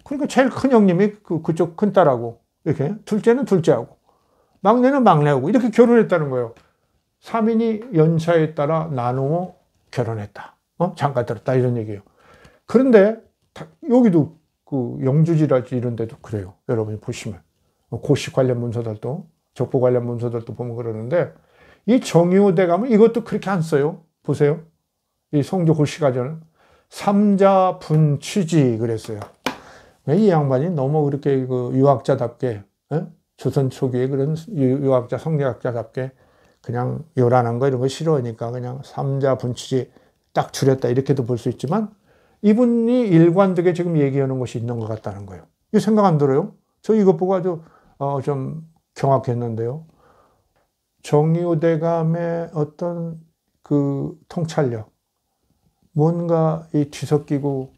그러니까 제일 큰 형님이 그쪽 큰 딸하고, 이렇게 둘째는 둘째하고 막내는 막내하고 이렇게 결혼했다는 거예요. 3인이 연차에 따라 나누어 결혼했다. 장가 들었다, 이런 얘기예요. 그런데 여기도 그 영주지라지 이런 데도 그래요. 여러분이 보시면 고시 관련 문서들도, 족보 관련 문서들도 보면 그러는데, 이 정의호대 가면 이것도 그렇게 안 써요. 보세요. 이 성조 고시가전은 삼자 분취지 그랬어요. 이 양반이 너무 그렇게 그 유학자답게, 조선 초기에 그런 유학자, 성리학자답게 그냥 요란한 거 이런 거 싫어하니까 그냥 삼자 분취지 딱 줄였다, 이렇게도 볼 수 있지만, 이분이 일관되게 지금 얘기하는 것이 있는 것 같다는 거예요. 이 생각 안 들어요? 저 이것 보고 아주 좀 경악했는데요. 정의호대감의 어떤 그 통찰력, 뭔가 이 뒤섞이고,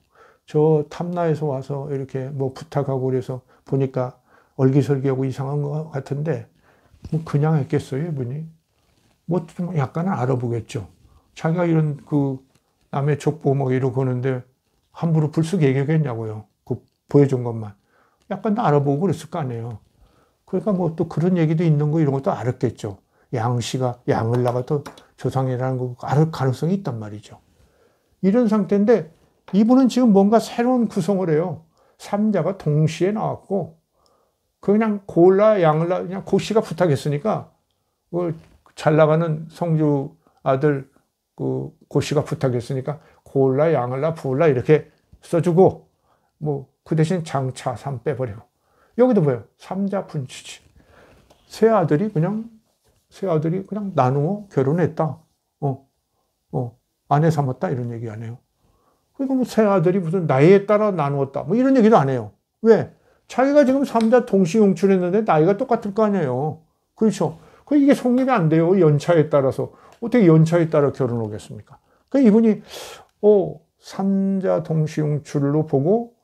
저 탐나에서 와서 이렇게 뭐 부탁하고 그래서 보니까 얼기설기하고 이상한 것 같은데, 뭐 그냥 했겠어요, 이분이? 뭐 좀 약간은 알아보겠죠. 자기가 이런 그 남의 족보 뭐 이러고 하는데 함부로 불쑥 얘기하겠냐고요. 그 보여준 것만. 약간 다 알아보고 그랬을 거 아니에요. 그러니까 뭐 또 그런 얘기도 있는 거 이런 것도 알았겠죠. 양씨가 양을라가 또 조상이라는 거 알 가능성이 있단 말이죠. 이런 상태인데 이분은 지금 뭔가 새로운 구성을 해요. 삼자가 동시에 나왔고 그냥 고을라 양을라 그냥 고씨가 부탁했으니까 잘 나가는 성주 아들 그 고씨가 부탁했으니까 고을라 양을라 부을라 이렇게 써주고 뭐 그 대신 장차 삼 빼버리고 여기도 뭐예요? 삼자 분치지. 세 아들이 그냥 나누어 결혼했다. 아내 삼았다 이런 얘기 안 해요. 그러니까 뭐 세 아들이 무슨 나이에 따라 나누었다 뭐 이런 얘기도 안 해요. 왜? 자기가 지금 삼자 동시 용출했는데 나이가 똑같을 거 아니에요. 그렇죠? 이게 성립이 안 돼요. 연차에 따라서. 어떻게 연차에 따라 결혼을 하겠습니까? 그러니까 이분이 삼자 동시 용출로 보고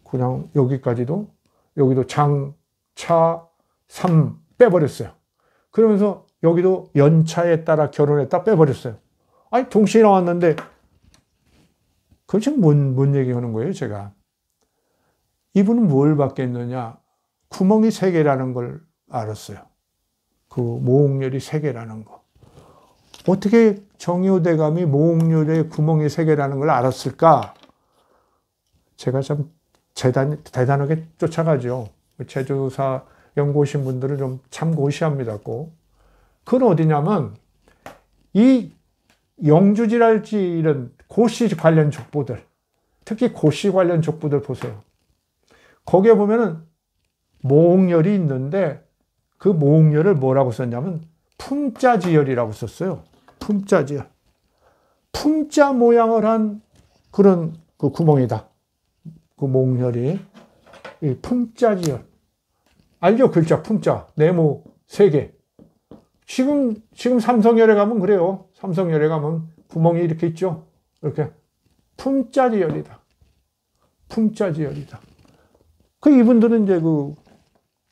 그냥 여기도 장, 차, 삼 빼버렸어요. 그러면서 여기도 연차에 따라 결혼했다 빼버렸어요. 아니 동시에 나왔는데 그건 지금 뭔 얘기하는 거예요 제가. 이분은 뭘 받겠느냐. 구멍이 세 개라는 걸 알았어요. 그 모옥렬이 세 개라는 거. 어떻게 정효대감이 모옥렬의 구멍이 세 개라는 걸 알았을까? 제가 참 대단하게 쫓아가죠. 제주사 연구오신 분들을 좀 참고시합니다. 꼭. 그건 어디냐면 이 영주지랄지 이런 고씨 관련 족보들, 특히 고씨 관련 족보들 보세요. 거기에 보면은 모옥렬이 있는데 그 모옥렬을 뭐라고 썼냐면 품자지열이라고 썼어요. 품자지열. 품자 모양을 한 그런 그 구멍이다. 그 모옥렬이. 이 품자지열. 알죠? 글자 품자. 네모 3개. 지금 삼성열에 가면 그래요. 삼성열에 가면 구멍이 이렇게 있죠. 이렇게. 품자지열이다. 품자지열이다. 이분들은 이제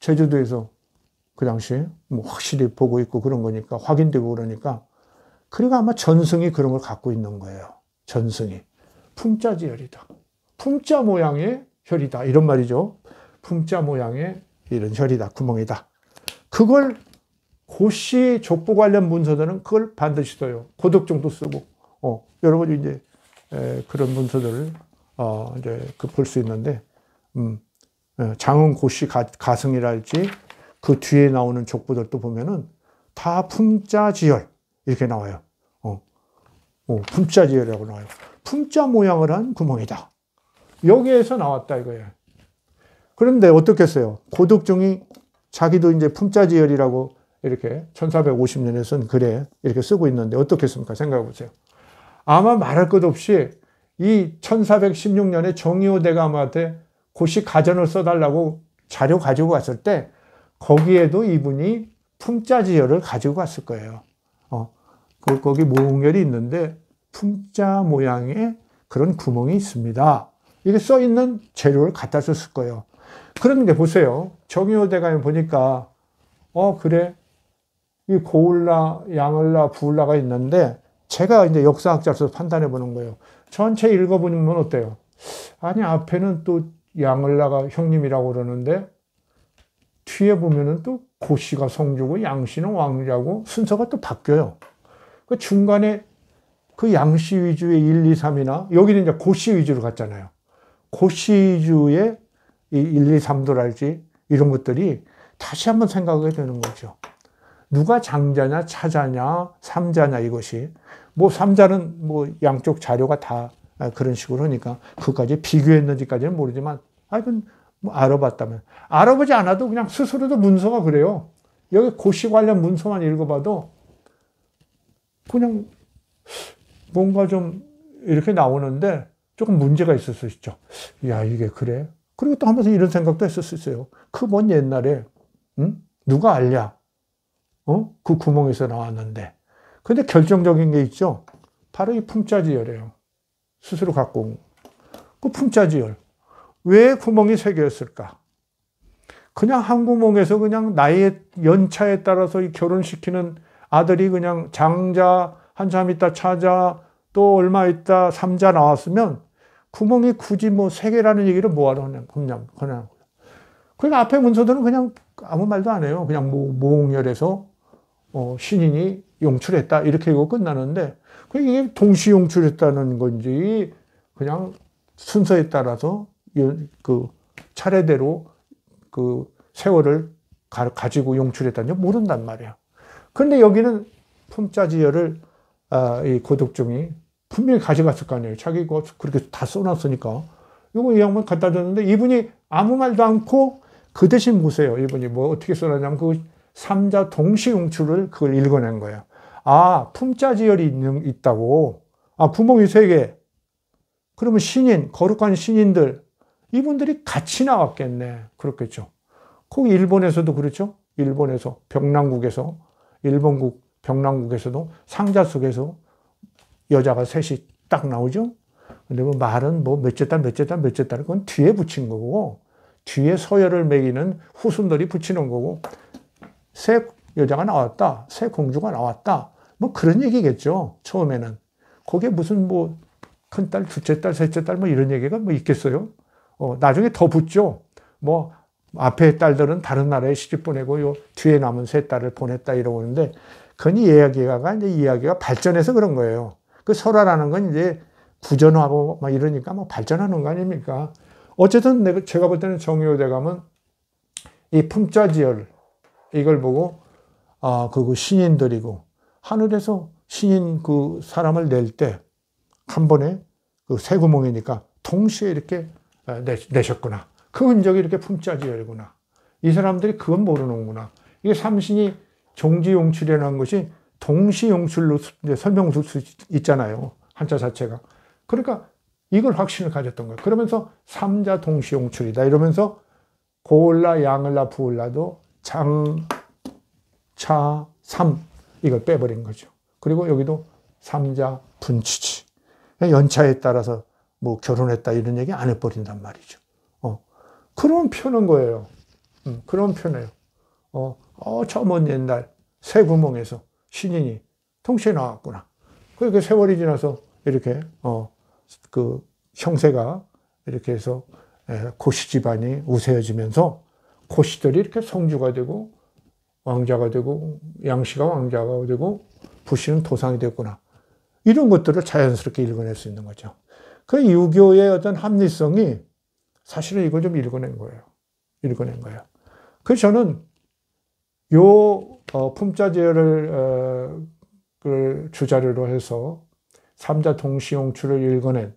제주도에서 그 당시에 뭐 확실히 보고 있고 그런 거니까 확인되고 그러니까 그리고 아마 전승이 그런 걸 갖고 있는 거예요. 전승이. 품자지열이다. 품자 모양의 혈이다. 이런 말이죠. 품자 모양의 이런 혈이다. 구멍이다. 그걸 고씨 족보 관련 문서들은 그걸 반드시 써요. 고덕종도 쓰고. 여러 가지 이제 그런 문서들을 이제 볼 수 있는데 장흥 고씨 가승이랄지 그 뒤에 나오는 족보들도 보면은 다 품자지열 이렇게 나와요. 품자지열이라고 나와요. 품자 모양을 한 구멍이다. 여기에서 나왔다 이거예요. 그런데 어떻겠어요? 고덕종이 자기도 이제 품자지열이라고 이렇게 1450년에 쓴 글에 이렇게 쓰고 있는데 어떻겠습니까? 생각해 보세요. 아마 말할 것 없이 이 1416년에 정의호 대감한테 고씨 가전을 써달라고 자료 가지고 갔을 때 거기에도 이분이 품자지열을 가지고 갔을 거예요. 거기 모옥렬이 있는데 품자 모양의 그런 구멍이 있습니다. 이게 써있는 재료를 갖다 줬을 거예요. 그런데 보세요. 정의호 대감에 보니까 그래 이 고을라, 양을라, 부을라가 있는데 제가 이제 역사학자로서 판단해 보는 거예요. 전체 읽어보면 어때요? 아니 앞에는 또 양을라가 형님이라고 그러는데 뒤에 보면은 또 고씨가 성주고 양씨는 왕자고 순서가 또 바뀌어요. 그 중간에 그 양씨 위주의 1, 2, 3이나 여기는 이제 고씨 위주로 갔잖아요. 고씨 위주의 1, 2, 3도랄지 이런 것들이 다시 한번 생각하게 되는 거죠. 누가 장자냐, 차자냐, 삼자냐 이것이. 뭐 삼자는 뭐 양쪽 자료가 다 그런 식으로 하니까 그까지 비교했는지까지는 모르지만 하여튼 뭐 알아봤다면. 알아보지 않아도 그냥 스스로도 문서가 그래요. 여기 고씨 관련 문서만 읽어봐도 그냥 뭔가 좀 이렇게 나오는데 조금 문제가 있을 수 있죠. 야, 이게 그래? 그리고 또 하면서 이런 생각도 했을 수 있어요. 그 먼 옛날에, 누가 알냐? 그 구멍에서 나왔는데. 근데 결정적인 게 있죠. 바로 이 품자지열이에요. 스스로 갖고 온. 그 품자지열. 왜 구멍이 3개였을까? 그냥 한 구멍에서 그냥 나이의 연차에 따라서 결혼시키는 아들이 그냥 장자, 한참 있다 차자, 또 얼마 있다 삼자 나왔으면 구멍이 굳이 뭐 3개라는 얘기를 뭐하러 하냐. 그냥. 앞에 문서들은 그냥 아무 말도 안 해요. 그냥 모옥열에서 신인이 용출했다. 이렇게 이거 끝나는데, 이게 동시 용출했다는 건지, 그냥 순서에 따라서 그 차례대로 그 세월을 가지고 용출했다는지 모른단 말이야. 그런데 여기는 품자지열을 이 고독중이 분명히 가져갔을 거 아니에요. 자기가 그렇게 다 써놨으니까. 이거 이 양반 갖다 줬는데 이분이 아무 말도 않고 그 대신 보세요. 이분이 뭐 어떻게 써놨냐면 그 삼자 동시 용출을 그걸 읽어낸 거예요. 아, 품자지열이 있다고. 아, 구멍이 3개. 그러면 신인, 거룩한 신인들, 이분들이 같이 나왔겠네. 그렇겠죠. 거기 일본에서도 그렇죠. 일본에서, 병랑국에서, 일본국 병랑국에서도 상자 속에서 여자가 셋이 딱 나오죠. 근데 뭐 말은 뭐 몇째 딸, 그건 뒤에 붙인 거고, 뒤에 서열을 매기는 후순들이 붙이는 거고, 새 여자가 나왔다, 새 공주가 나왔다, 뭐 그런 얘기겠죠. 처음에는. 거기에 무슨 뭐 큰딸, 둘째 딸, 셋째 딸, 뭐 이런 얘기가 뭐 있겠어요? 나중에 더 붙죠. 뭐 앞에 딸들은 다른 나라에 시집 보내고 요 뒤에 남은 세 딸을 보냈다 이러고 있는데, 그건 이야기가 발전해서 그런 거예요. 그 설화라는 건 이제 구전하고 막 이러니까 뭐 발전하는 거 아닙니까? 어쨌든 제가 볼 때는 정유대감은 이 품자지열 이걸 보고 그 신인들이고 하늘에서 신인 그 사람을 낼 때 한 번에 그 세 구멍이니까 동시에 이렇게 내셨구나. 그 흔적이 이렇게 품자지열이구나. 이 사람들이 그건 모르는구나. 이게 삼신이 종지용출이라는 것이 동시용출로 설명할 수 있잖아요. 한자 자체가. 그러니까 이걸 확신을 가졌던 거예요. 그러면서 삼자 동시용출이다. 이러면서 고을라, 양을라, 부을라도 장, 차, 삼 이걸 빼버린 거죠. 그리고 여기도 삼자 분치지. 연차에 따라서 뭐 결혼했다 이런 얘기 안 해버린단 말이죠. 그런 표는 거예요. 그런 표네요. 저 먼 옛날 새 구멍에서 신인이 동시에 나왔구나. 그렇게 세월이 지나서 이렇게 그 형세가 이렇게 해서 고시 집안이 우세해지면서 고시들이 이렇게 성주가 되고 왕자가 되고 양씨가 왕자가 되고 부씨는 도상이 됐구나. 이런 것들을 자연스럽게 읽어낼 수 있는 거죠. 그 유교의 어떤 합리성이 사실은 이걸 좀 읽어낸 거예요. 그래서 저는 요 품자지열을 주자료로 해서 삼자 동시용출을 읽어낸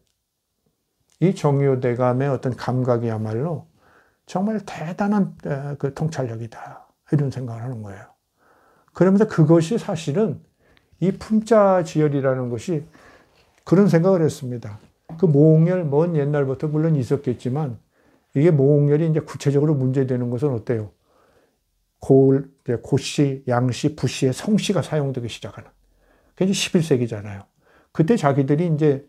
이 정유대감의 어떤 감각이야말로 정말 대단한 그 통찰력이다. 이런 생각을 하는 거예요. 그러면서 그것이 사실은 이 품자지열이라는 것이 그런 생각을 했습니다. 그 모홍열 먼 옛날부터 물론 있었겠지만 이게 모홍열이 이제 구체적으로 문제되는 것은 어때요? 고씨, 양씨, 부씨의 성씨가 사용되기 시작하는. 그게 11세기잖아요. 그때 자기들이 이제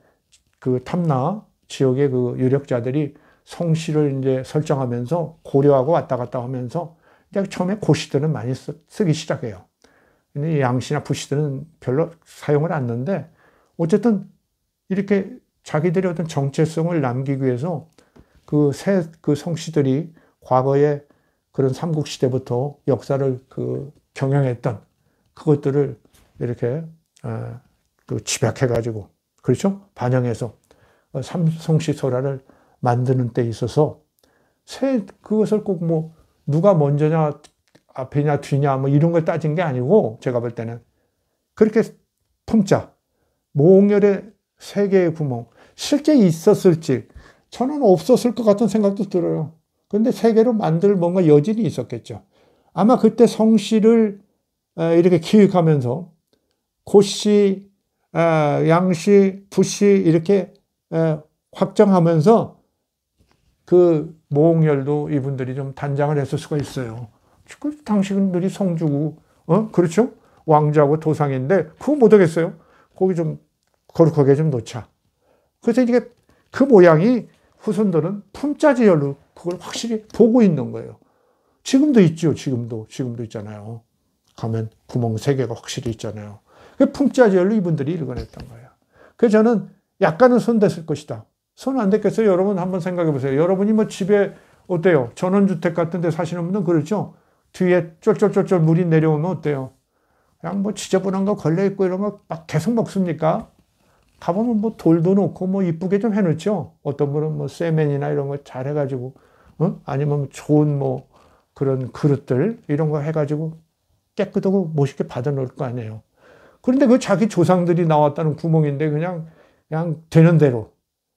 그 탐나 지역의 그 유력자들이 성씨를 이제 설정하면서 고려하고 왔다 갔다 하면서 이제 처음에 고씨들은 많이 쓰기 시작해요. 근데 양씨나 부씨들은 별로 사용을 안 하는데 어쨌든 이렇게 자기들의 어떤 정체성을 남기기 위해서 그 성씨들이 과거에 그런 삼국시대부터 역사를 그 경영했던 그것들을 이렇게 그 집약해가지고, 그렇죠? 반영해서 삼성시 설화를 만드는 데 있어서 그것을 꼭 뭐 누가 먼저냐, 앞이냐, 뒤냐, 뭐 이런 걸 따진 게 아니고, 제가 볼 때는 그렇게 품자, 모홍열의 3개의 구멍, 실제 있었을지, 저는 없었을 것 같은 생각도 들어요. 그런데 3개로 만들 뭔가 여진이 있었겠죠. 아마 그때 성씨를 이렇게 기획하면서 고씨, 양씨, 부씨 이렇게 확정하면서 그 모홍열도 이분들이 좀 단장을 했을 수가 있어요. 그 당신들이 성주고, 그렇죠? 왕자고 도상인데 그거 못하겠어요. 거기 좀 거룩하게 좀 놓자. 그래서 이게 그 모양이 후손들은 품자지열로 그걸 확실히 보고 있는 거예요. 지금도 있죠. 지금도 있잖아요. 가면 구멍 3개가 확실히 있잖아요. 그 품자지열로 이분들이 읽어냈던 거예요. 그래서 저는 약간은 손댔을 것이다. 손 안 댔겠어요? 여러분 한번 생각해 보세요. 여러분이 뭐 집에 어때요? 전원주택 같은 데 사시는 분들은 그렇죠? 뒤에 쫄쫄쫄쫄 물이 내려오면 어때요? 그냥 뭐 지저분한 거 걸려있고 이런 거 막 계속 먹습니까? 가보면 뭐 돌도 놓고 뭐 이쁘게 좀 해놓죠. 어떤 분은 뭐 쇠맨이나 이런 거 잘 해가지고, 아니면 좋은 뭐 그런 그릇들 이런 거 해가지고 깨끗하고 멋있게 받아놓을 거 아니에요. 그런데 그 자기 조상들이 나왔다는 구멍인데 그냥 되는 대로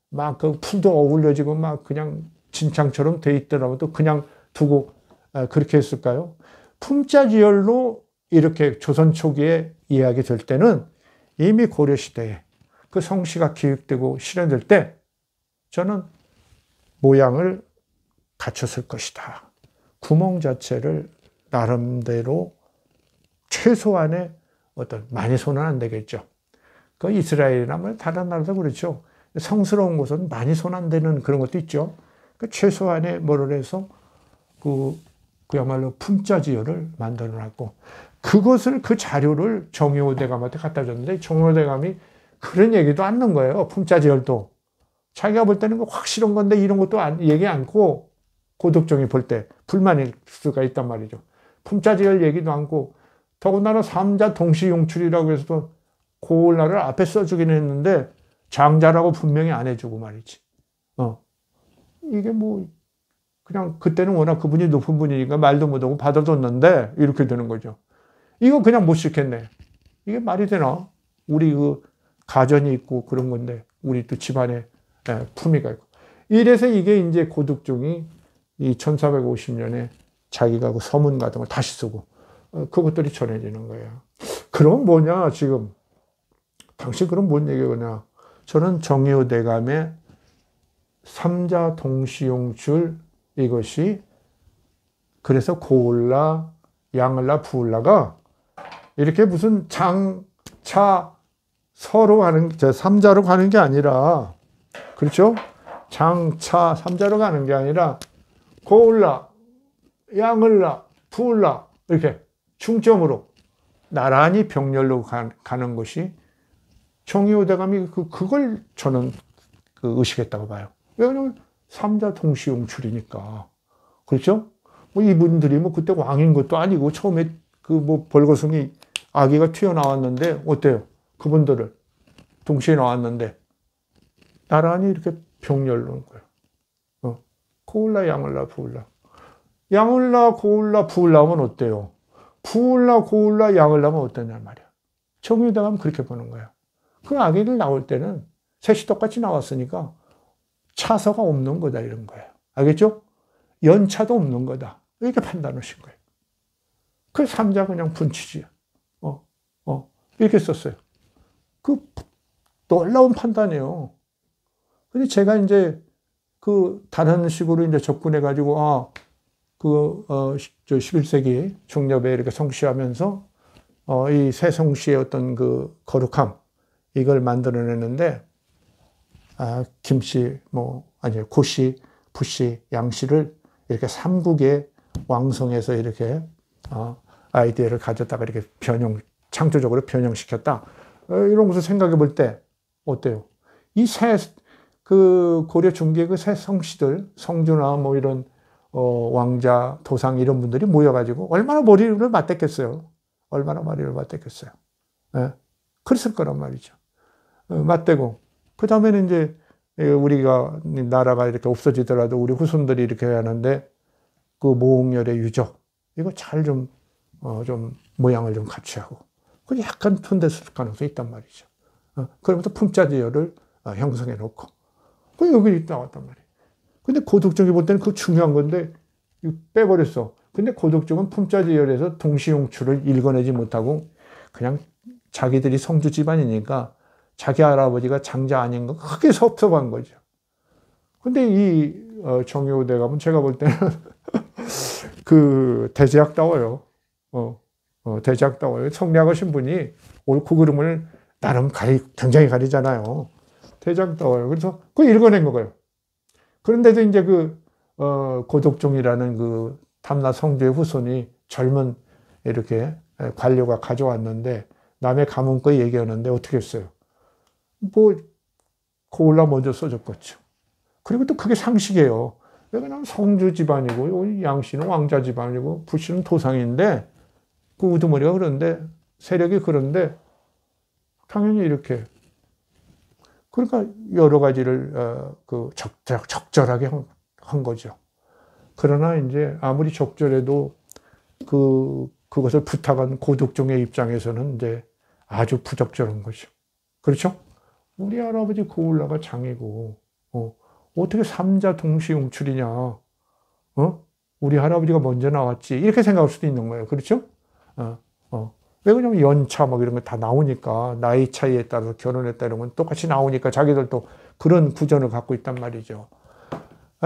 막 그 풀도 어울려지고 막 그냥 진창처럼 돼 있더라도 그냥 두고 그렇게 했을까요? 품자지열로 이렇게 조선 초기에 이야기 될 때는 이미 고려시대에 그 성씨가 기획되고 실현될 때 저는 모양을 갖췄을 것이다. 구멍 자체를 나름대로 최소한의 어떤 많이 손은 안 되겠죠. 그 이스라엘이나 뭐 다른 나라도 그렇죠. 성스러운 곳은 많이 손 안 되는 그런 것도 있죠. 그 최소한의 뭐를 해서 그야말로 품자지열을 만들어 놨고 그것을 그 자료를 정의호 대감한테 갖다 줬는데 정의호 대감이 그런 얘기도 않는 거예요. 품자지열도. 자기가 볼 때는 확실한 건데 이런 것도 얘기 않고 고독종이 볼 때 불만일 수가 있단 말이죠. 품자지열 얘기도 않고 더군다나 삼자 동시용출이라고 해서 고을라를 앞에 써주긴 했는데 장자라고 분명히 안 해주고 말이지. 이게 뭐 그냥 그때는 워낙 그분이 높은 분이니까 말도 못하고 받아줬는데 이렇게 되는 거죠. 이거 그냥 못 시켰네. 이게 말이 되나? 우리 그 가전이 있고 그런 건데 우리 또 집안에 품위가 있고. 이래서 이게 이제 고득종이 이 1450년에 자기가 그 서문 같은 걸 다시 쓰고 그것들이 전해지는 거예요. 그럼 뭐냐 지금 당신 그럼 뭔 얘기거냐? 저는 정의호 대감의 삼자 동시용출 이것이 그래서 고을라, 양을라, 부을라가 이렇게 무슨 장, 차, 서로 가는 삼자로 가는 게 아니라 그렇죠? 장, 차, 삼자로 가는 게 아니라 고을라, 양을라, 부을라 이렇게 중점으로 나란히 병렬로 가는 것이 정의호 대감이 그걸 저는 의식했다고 봐요. 왜냐하면 삼자 동시용출이니까. 그렇죠? 뭐 이분들이 뭐 그때 왕인 것도 아니고 처음에 그 뭐 벌거숭이 아기가 튀어나왔는데 어때요? 그분들을 동시에 나왔는데 나란히 이렇게 병렬로 온 거예요. 고을라, 양을라, 부을라. 양을라, 고을라, 부을라 하면 어때요? 부을라, 고을라, 양을라 하면 어떠냐 말이야. 정의호 대감은 그렇게 보는 거예요. 그 아기들 나올 때는 셋이 똑같이 나왔으니까 차서가 없는 거다 이런 거예요. 알겠죠? 연차도 없는 거다. 이렇게 판단하신 거예요. 그 삼자 그냥 분치지. 이렇게 썼어요. 그 놀라운 판단이에요. 근데 제가 이제 그 다른 식으로 이제 접근해가지고 저 11세기 중엽에 이렇게 성취하면서 이 세성시의 어떤 그 거룩함 이걸 만들어내는데 김씨 고씨, 부씨, 양씨를 이렇게 삼국의 왕성에서 이렇게 아이디어를 가졌다가 이렇게 창조적으로 변형시켰다. 이런 것을 생각해 볼 때 어때요? 이 고려 중기의 그 새 성씨들, 성주나 뭐 이런 왕자, 도상 이런 분들이 모여가지고 얼마나 머리를 맞댔겠어요. 얼마나 머리를 맞댔겠어요. 그랬을 거란 말이죠. 맞대고 그 다음에는 이제 우리가 나라가 이렇게 없어지더라도 우리 후손들이 이렇게 해야 하는데 그 모홍열의 유적 이거 잘 좀 모양을 좀 같이 하고 그 약간 톤됐을 가능성이 있단 말이죠. 그러면서 품자지열을 형성해 놓고 그 여기 나왔단 말이에요. 근데 고득종이 볼 때는 그 중요한 건데 빼버렸어. 근데 고득종은 품자지열에서 동시용출을 읽어내지 못하고 그냥 자기들이 성주 집안이니까 자기 할아버지가 장자 아닌 거 크게 섭섭한 거죠. 근데 이 정의호 대감은 제가 볼 때는 그 대제학다워요. 대제학다워요. 성리학하신 분이 옳고 그름을 나름 굉장히 가리잖아요. 대제학다워요. 그래서 그거 읽어낸 거예요. 그런데도 이제 고독종이라는 그 탐나 성주의 후손이 젊은 이렇게 관료가 가져왔는데 남의 가문거 얘기하는데 어떻게 했어요? 뭐 고을라 먼저 써줬겠죠. 그리고 또 그게 상식이에요. 왜냐면 성주 집안이고 양씨는 왕자 집안이고 부씨는 도상인데 그 우두머리가 그런데 세력이 그런데 당연히 이렇게 그러니까 여러 가지를 적절하게 한 거죠. 그러나 이제 아무리 적절해도 그것을 부탁한 고독종의 입장에서는 이제 아주 부적절한 거죠. 그렇죠? 우리 할아버지 고울라가 장이고 어떻게 삼자 동시용출이냐? 우리 할아버지가 먼저 나왔지 이렇게 생각할 수도 있는 거예요. 그렇죠? 왜 그러냐면 연차 뭐 이런 거 다 나오니까 나이 차이에 따라서 결혼했다 이런 건 똑같이 나오니까 자기들도 그런 구전을 갖고 있단 말이죠.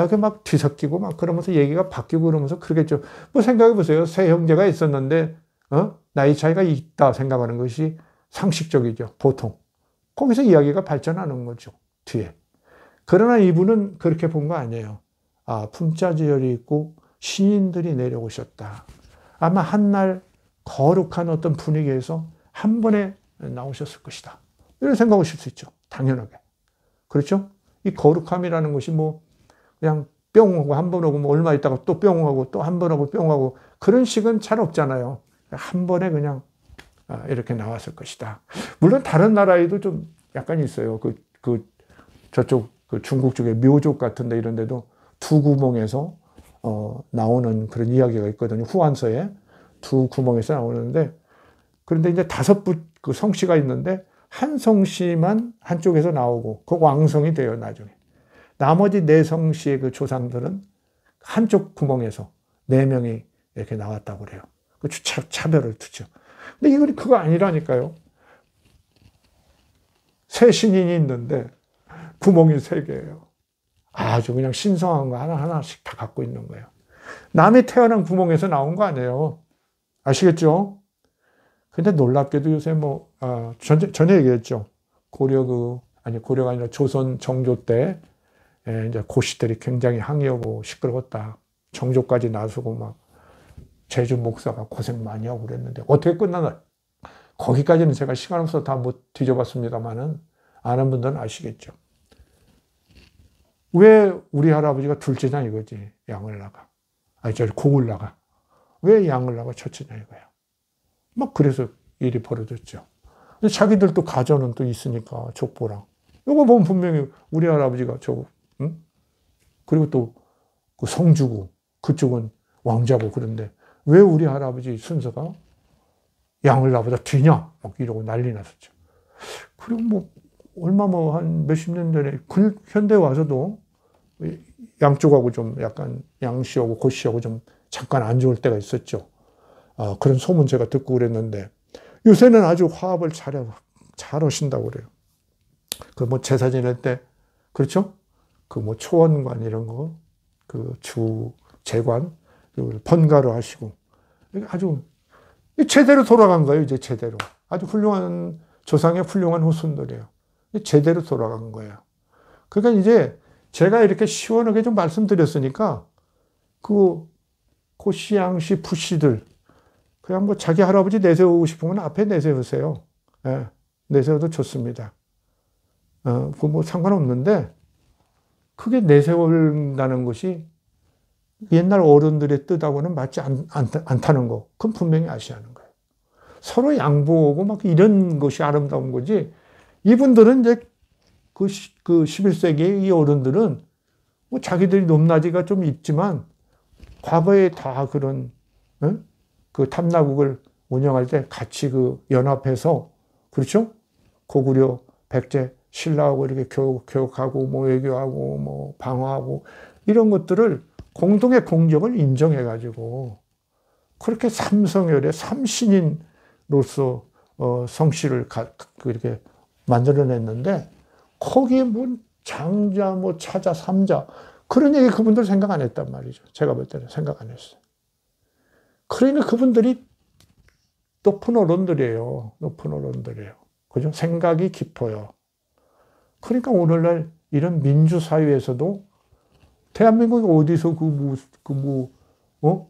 그 막 뒤섞이고 막 그러면서 얘기가 바뀌고 그러면서 그러겠죠. 뭐 생각해 보세요. 세 형제가 있었는데 나이 차이가 있다 생각하는 것이 상식적이죠. 보통. 거기서 이야기가 발전하는 거죠. 뒤에. 그러나 이분은 그렇게 본 거 아니에요. 품자지열이 있고 신인들이 내려오셨다. 아마 한날 거룩한 어떤 분위기에서 한 번에 나오셨을 것이다. 이런 생각하실 수 있죠. 당연하게. 그렇죠? 이 거룩함이라는 것이 뭐 그냥 뿅 하고 한 번 오고 뭐 얼마 있다가 또 뿅 하고 또 한 번 하고 뿅 하고 그런 식은 잘 없잖아요. 한 번에 그냥 이렇게 나왔을 것이다. 물론 다른 나라에도 좀 약간 있어요. 저쪽 중국 쪽에 묘족 같은데 이런 데도 두 구멍에서 나오는 그런 이야기가 있거든요. 후한서에 두 구멍에서 나오는데 그런데 이제 5 성씨가 있는데 한 성씨만 한쪽에서 나오고 그 왕성이 돼요. 나중에. 나머지 4성씨의 그 조상들은 한쪽 구멍에서 4명이 이렇게 나왔다고 그래요. 그 차별을 두죠. 근데 이건 그거 아니라니까요. 세 신인이 있는데 구멍이 3개예요. 아주 그냥 신성한 거 하나하나씩 다 갖고 있는 거예요. 남이 태어난 구멍에서 나온 거 아니에요. 아시겠죠? 근데 놀랍게도 요새 전에 얘기했죠. 고려가 아니라 조선 정조 때 이제 고시들이 굉장히 항의하고 시끄러웠다. 정조까지 나서고 막 제주 목사가 고생 많이 하고 그랬는데 어떻게 끝나나? 거기까지는 제가 시간 없어서 다 못 뒤져봤습니다만은 아는 분들은 아시겠죠. 왜 우리 할아버지가 둘째냐 이거지. 양을라가. 고울라가. 왜 양을라가 첫째냐 이거야. 막 그래서 일이 벌어졌죠. 근데 자기들도 가정은 또 있으니까 족보랑. 이거 보면 분명히 우리 할아버지가 그리고 또 그 성주고 그쪽은 왕자고 그런데 왜 우리 할아버지 순서가 양을라보다 뒤냐? 막 이러고 난리 났었죠. 그리고 한 몇십 년 전에 현대에 와서도 양쪽하고 좀 약간 양씨하고 고씨하고 좀 잠깐 안 좋을 때가 있었죠. 그런 소문 제가 듣고 그랬는데 요새는 아주 화합을 잘 하신다고 그래요. 제사 지낼 때, 그렇죠? 초원관 이런 거, 재관, 번가로 하시고 아주 제대로 돌아간 거예요. 이제 제대로. 아주 훌륭한 조상의 훌륭한 후손들이에요. 제대로 돌아간 거예요. 그러니까 이제 제가 이렇게 시원하게 좀 말씀드렸으니까 고씨, 양씨, 부씨들 그냥 자기 할아버지 내세우고 싶으면 앞에 내세우세요. 예, 내세워도 좋습니다. 상관없는데 그게 내세운다는 것이 옛날 어른들의 뜻하고는 맞지 않다는 거. 그건 분명히 아셔야 하는 거예요. 서로 양보하고 막 이런 것이 아름다운 거지. 이분들은 이제 그 11세기의 이 어른들은 자기들이 높낮이가 좀 있지만 과거에 다 그런 그 탐나국을 운영할 때 같이 연합해서 그렇죠? 고구려 백제 신라하고 이렇게 교육하고 외교하고 방어하고 이런 것들을 공동의 공적을 인정해가지고 그렇게 삼성열의 삼신인으로서 성씨를 이렇게 만들어냈는데 거기에 장자, 차자, 삼자 그런 얘기 그분들 생각 안 했단 말이죠. 제가 볼 때는 생각 안 했어요. 그러니까 그분들이 높은 어른들이에요. 높은 어른들이에요. 그죠? 생각이 깊어요. 그러니까 오늘날 이런 민주사회에서도 대한민국이 어디서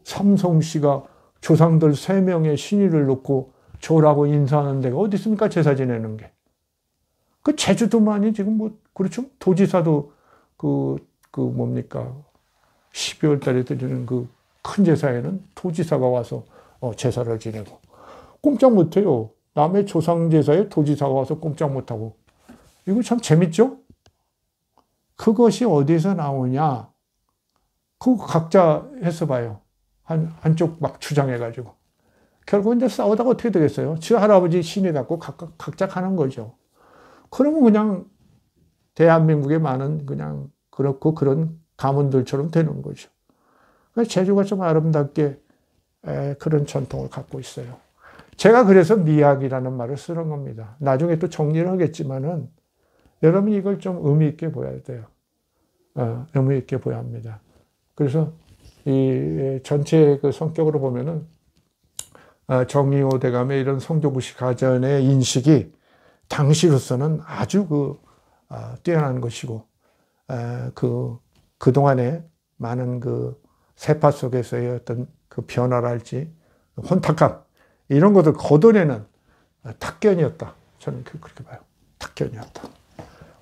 삼성씨가 조상들 3명의 신의를 놓고 조라고 인사하는 데가 어디 있습니까? 제사 지내는 게. 제주도만이 지금 그렇죠? 도지사도 12월 달에 드리는 큰 제사에는 도지사가 와서 제사를 지내고 꼼짝 못해요. 남의 조상제사에 도지사가 와서 꼼짝 못하고. 이거 참 재밌죠? 그것이 어디서 나오냐? 그거 각자 해서봐요. 한쪽 막 주장해가지고. 결국 이제 싸우다가 어떻게 되겠어요? 지 할아버지 신이 갖고 각자 가는 거죠. 그러면 그냥 대한민국의 많은 그냥 그렇고 그런 가문들처럼 되는 거죠. 제주가 좀 아름답게 그런 전통을 갖고 있어요. 제가 그래서 미학이라는 말을 쓰는 겁니다. 나중에 또 정리를 하겠지만은 여러분이 이걸 좀 의미 있게 보여야 돼요. 의미 있게 보여야 합니다. 그래서 이 전체 그 성격으로 보면은 정의호 대감의 이런 성교부시 가전의 인식이 당시로서는 아주 뛰어난 것이고, 그동안에 많은 세파 속에서의 어떤 그 변화랄지, 혼탁함, 이런 것을 걷어내는 탁견이었다. 저는 그렇게 봐요. 탁견이었다.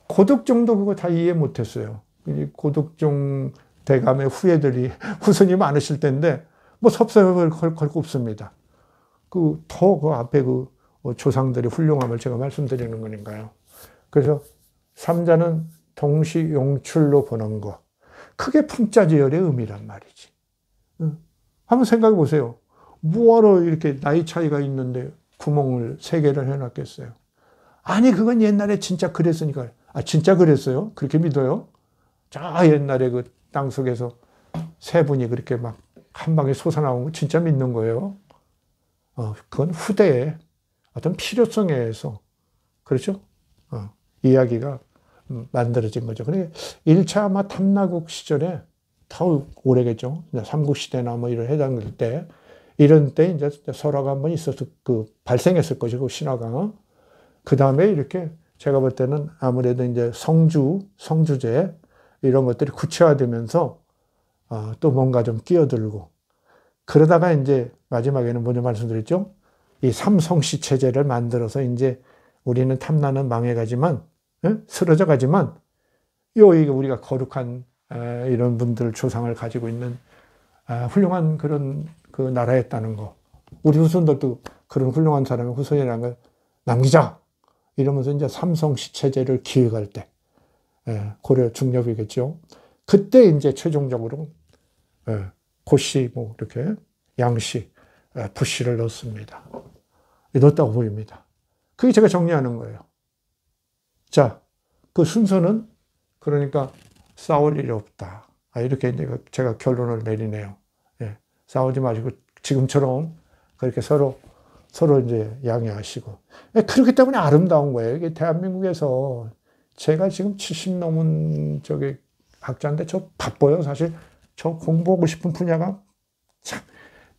고덕종도 그거 다 이해 못했어요. 고덕종 대감의 후손이 많으실 텐데, 뭐 섭섭을 걸 거 없습니다. 그 앞에 조상들의 훌륭함을 제가 말씀드리는 거니까요. 그래서 삼자는 동시 용출로 보는 거. 그게 풍자지열의 의미란 말이지. 한번 생각해 보세요. 뭐하러 이렇게 나이 차이가 있는데 구멍을 3개를 해놨겠어요? 아니, 그건 옛날에 진짜 그랬으니까. 진짜 그랬어요? 그렇게 믿어요? 저 옛날에 그 땅속에서 3분이 그렇게 막 한 방에 솟아나온 거 진짜 믿는 거예요? 그건 후대의 어떤 필요성에 의해서, 그렇죠? 이야기가 만들어진 거죠. 그러니까 1차 아마 탐나국 시절에 더 오래겠죠. 삼국시대나 뭐 이런 해당될 때, 이런 때 이제 설화가 한번 발생했을 것이고, 신화가. 그 다음에 이렇게 제가 볼 때는 아무래도 이제 성주제, 이런 것들이 구체화되면서, 또 뭔가 좀 끼어들고, 그러다가 이제 마지막에는 먼저 말씀드렸죠. 이 삼성시 체제를 만들어서 이제 우리는 탐나는 망해가지만, 쓰러져 가지만, 우리가 거룩한 이런 분들 조상을 가지고 있는 훌륭한 그런 그 나라였다는 거. 우리 후손들도 그런 훌륭한 사람의 후손이라는 걸 남기자. 이러면서 이제 삼성시 체제를 기획할 때, 고려 중엽이겠죠. 그때 이제 최종적으로 고씨, 뭐 이렇게 양씨, 부씨를 넣습니다. 넣었다고 보입니다. 그게 제가 정리하는 거예요. 자, 그 순서는 그러니까 싸울 일이 없다. 이렇게 이제 제가 결론을 내리네요. 싸우지 마시고 지금처럼 그렇게 서로 이제 양해하시고. 그렇기 때문에 아름다운 거예요. 이게 대한민국에서 제가 지금 70 넘은 학자인데 저 바빠요. 사실 저 공부하고 싶은 분야가 참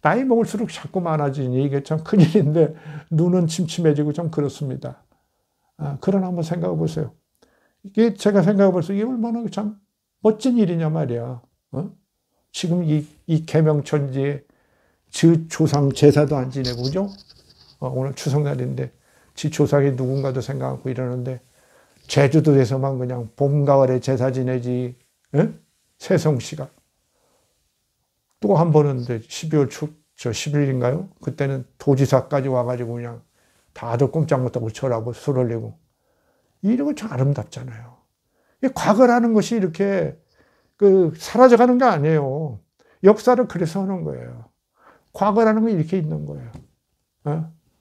나이 먹을수록 자꾸 많아지니 이게 참 큰일인데 눈은 침침해지고 좀 그렇습니다. 그러나 한번 생각해 보세요. 이게 제가 생각해 볼수록 이게 얼마나 참 멋진 일이냐 말이야. 지금 이 계명천지에 지 조상 제사도 안 지내고, 그죠? 오늘 추석날인데 지 조상이 누군가도 생각하고 이러는데 제주도에서만 그냥 봄, 가을에 제사 지내지. 세성씨가. 또 한 번은 12월 10일인가요? 그때는 도지사까지 와가지고 그냥 다들 꼼짝 못하고 절하고 술 흘리고. 이런 거 참 아름답잖아요. 과거라는 것이 이렇게 사라져가는 게 아니에요. 역사를 그래서 하는 거예요. 과거라는 건 이렇게 있는 거예요.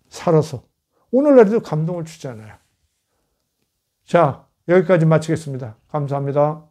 살아서. 오늘날에도 감동을 주잖아요. 자, 여기까지 마치겠습니다. 감사합니다.